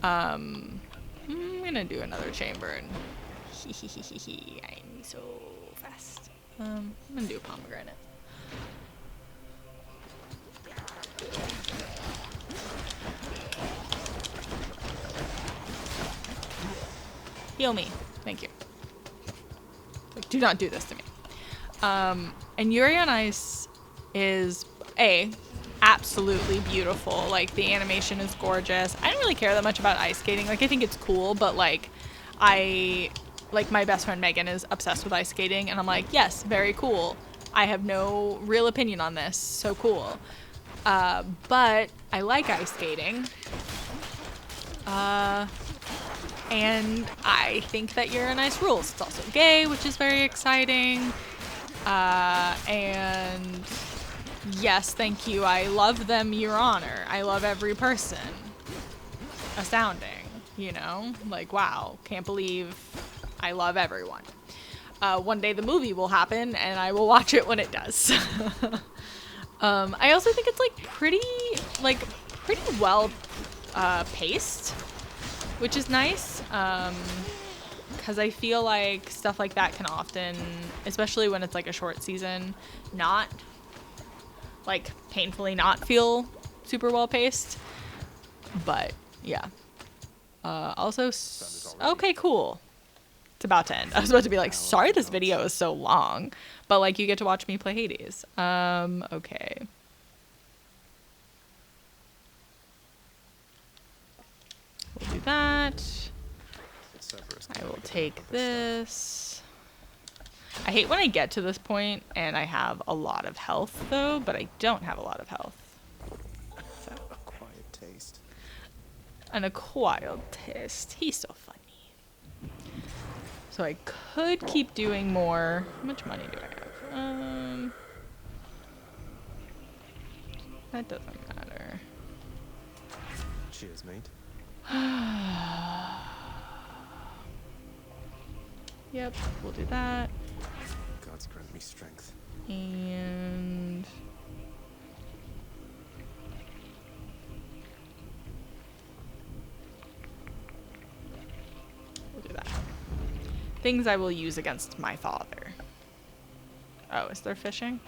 Speaker 1: I'm gonna do another chamber, and I'm so fast. I'm gonna do a pomegranate. Heal me. Thank you. Like, do not do this to me. And Yuri on Ice is absolutely beautiful. Like, the animation is gorgeous. I don't really care that much about ice skating. Like, I think it's cool, but like my best friend Megan is obsessed with ice skating, and I'm like, yes, very cool. I have no real opinion on this. So cool. But I like ice skating. And I think that Yuri on Ice rules. It's also gay, which is very exciting. And yes, thank you. I love them, Your Honor. I love every person. Astounding, you know? Like, wow, can't believe I love everyone. One day the movie will happen, and I will watch it when it does. I also think it's pretty well paced, which is nice. Because I feel like stuff like that can often, especially when it's like a short season, not painfully not feel super well paced. But yeah. Also, okay, cool. It's about to end. I was about to be like, sorry, this video is so long, but like you get to watch me play Hades. Okay. We'll do that. I will take this. I hate when I get to this point and I have a lot of health though, but I don't have a lot of health. So.
Speaker 2: Acquired taste.
Speaker 1: An acquired taste. He's so funny. So I could keep doing more. How much money do I have? That doesn't matter.
Speaker 2: Cheers, mate.
Speaker 1: Yep, we'll do that.
Speaker 2: Gods grant me strength.
Speaker 1: And we'll do that. Things I will use against my father. Oh, is there fishing?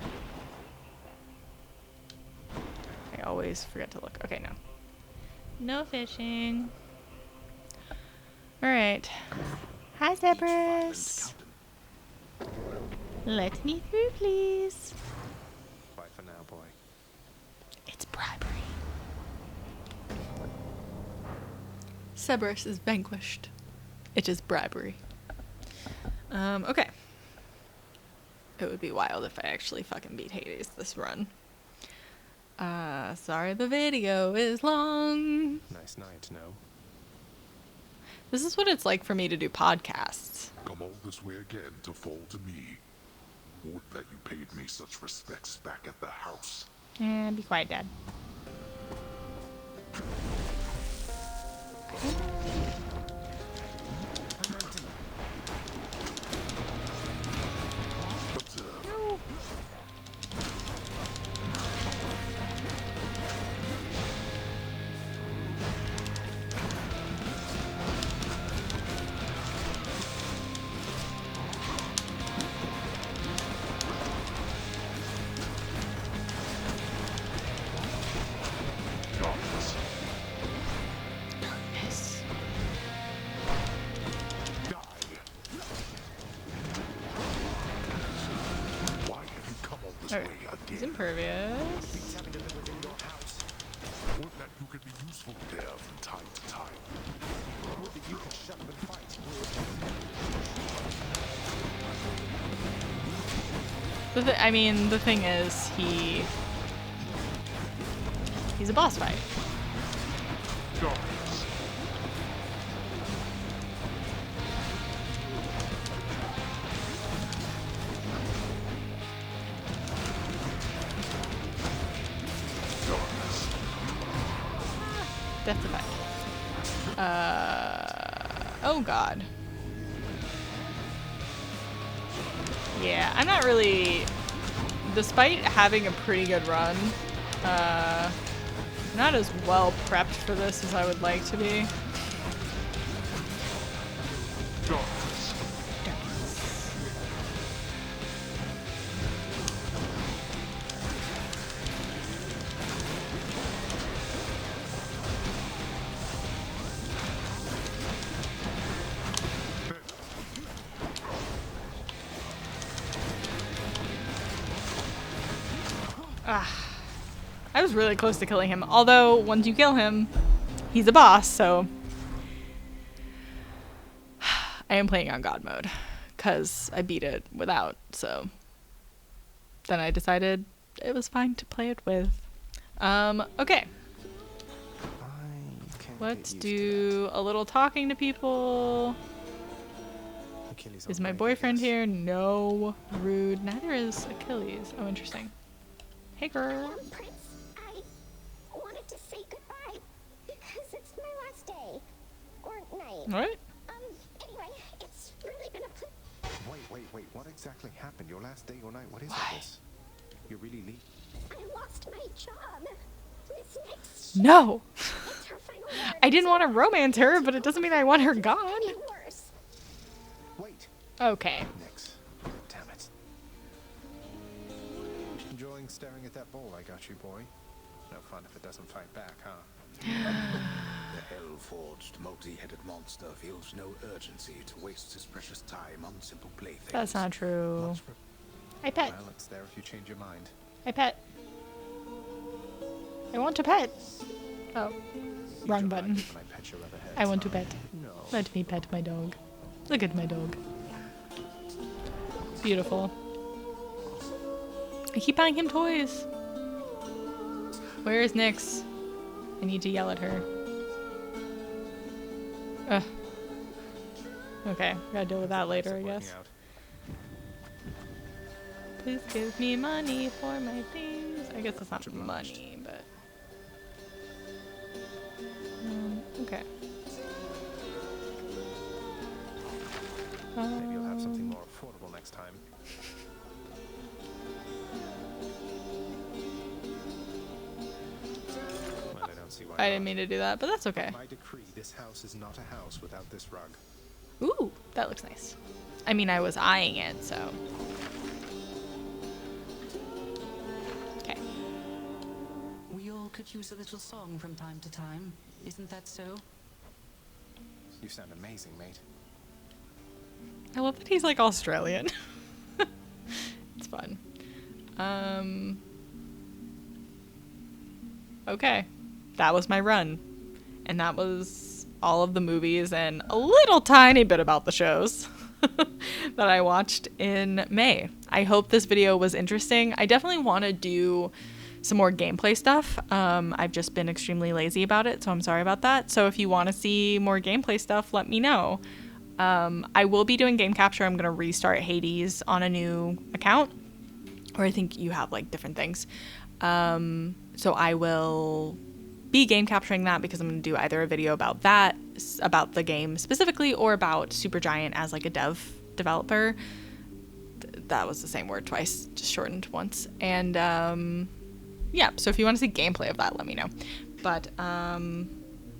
Speaker 1: I always forget to look. Okay, no. No fishing. Alright. Hi, Zebras. Let me through, please.
Speaker 2: Bye for now, boy.
Speaker 1: It's bribery. Cerberus is vanquished. It is bribery. Okay. It would be wild if I actually fucking beat Hades this run. Sorry the video is long.
Speaker 2: Nice night, no?
Speaker 1: This is what it's like for me to do podcasts.
Speaker 5: Come all this way again to fall to me. Would that you paid me such respects back at the house.
Speaker 1: Be quiet, Dad.
Speaker 5: Observe.
Speaker 1: No.
Speaker 5: Darkness.
Speaker 1: Darkness.
Speaker 5: Die. Why have you come all this
Speaker 1: Alright,
Speaker 5: way
Speaker 1: he's
Speaker 5: again?
Speaker 1: impervious.
Speaker 5: Would that you could be useful there from time to time. Would that you could shut up and fight.
Speaker 1: I mean, the thing is, he he's a boss fight.
Speaker 5: Darkness. Darkness.
Speaker 1: Death effect. Oh god. Yeah, I'm not really, despite having a pretty good run, not as well prepped for this as I would like to be.
Speaker 5: Darkness.
Speaker 1: I was really close to killing him, although once you kill him, he's a boss, so I am playing on God mode because I beat it without, so then I decided it was fine to play it with. Okay, let's do a little talking to people. Is my boyfriend here? No. Rude. Neither is Achilles. Oh, interesting. Hey, girl.
Speaker 6: Prince, I wanted to say goodbye because it's my last day or night.
Speaker 1: What?
Speaker 6: Anyway, it's really been a
Speaker 2: Wait. What exactly happened? Your last day or night? What is
Speaker 1: Why?
Speaker 2: this? You're really leaving?
Speaker 6: I lost my job. This next
Speaker 1: No.
Speaker 6: it's her final word.
Speaker 1: I didn't want to romance her, but it doesn't mean I want her gone.
Speaker 6: Any worse.
Speaker 2: Wait.
Speaker 1: Okay.
Speaker 2: Nix. Damn it. Enjoying staring at that ball I got you, boy? No fun if it doesn't fight back, huh?
Speaker 7: The hell-forged, multi-headed monster feels no urgency to waste his precious time on simple playthings.
Speaker 1: That's not true.
Speaker 2: Much
Speaker 1: I pet.
Speaker 2: Well, it's there if you change your mind.
Speaker 1: I pet. I want to pet. Oh,
Speaker 2: You
Speaker 1: wrong
Speaker 2: don't
Speaker 1: button.
Speaker 2: like it when I pet your other heads,
Speaker 1: I want to
Speaker 2: huh?
Speaker 1: pet.
Speaker 2: No.
Speaker 1: Let me pet my dog. Look at my dog. Beautiful. I keep buying him toys. Where is Nyx? I need to yell at her. Ugh. Okay, gotta deal with that later, I
Speaker 2: It's working
Speaker 1: guess.
Speaker 2: out.
Speaker 1: Please give me money for my things. I guess it's not
Speaker 2: Much obliged.
Speaker 1: money, but... okay.
Speaker 2: Maybe you'll have something more affordable next time. Well, I don't see why
Speaker 1: I didn't
Speaker 2: not.
Speaker 1: mean to do that, but that's okay.
Speaker 2: My decree, this house is not a house without this rug.
Speaker 1: Ooh, that looks nice. I mean, I was eyeing it, so... Okay.
Speaker 3: We all could use a little song from time to time. Isn't that so?
Speaker 2: You sound amazing, mate.
Speaker 1: I love that he's like Australian. It's fun. Okay. That was my run. And that was all of the movies and a little tiny bit about the shows that I watched in May. I hope this video was interesting. I definitely want to do some more gameplay stuff. I've just been extremely lazy about it, so I'm sorry about that. So if you want to see more gameplay stuff, let me know. I will be doing game capture. I'm going to restart Hades on a new account, or I think you have like different things. So I will be game capturing that because I'm going to do either a video about that, about the game specifically, or about Supergiant as like a developer. That was the same word twice, just shortened once. And yeah, so if you want to see gameplay of that, let me know. But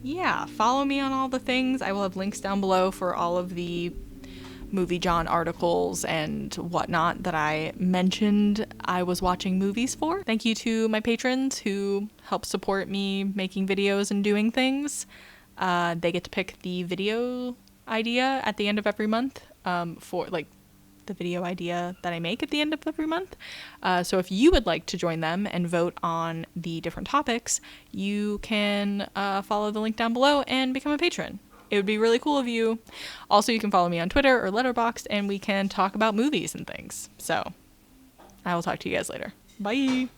Speaker 1: yeah, follow me on all the things. I will have links down below for all of the Movie John articles and whatnot that I mentioned I was watching movies for. Thank you to my patrons who help support me making videos and doing things. They get to pick the video idea at the end of every month for like the video idea that I make at the end of every month. So if you would like to join them and vote on the different topics, you can follow the link down below and become a patron. It would be really cool of you. Also, you can follow me on Twitter or Letterboxd and we can talk about movies and things. So I will talk to you guys later. Bye.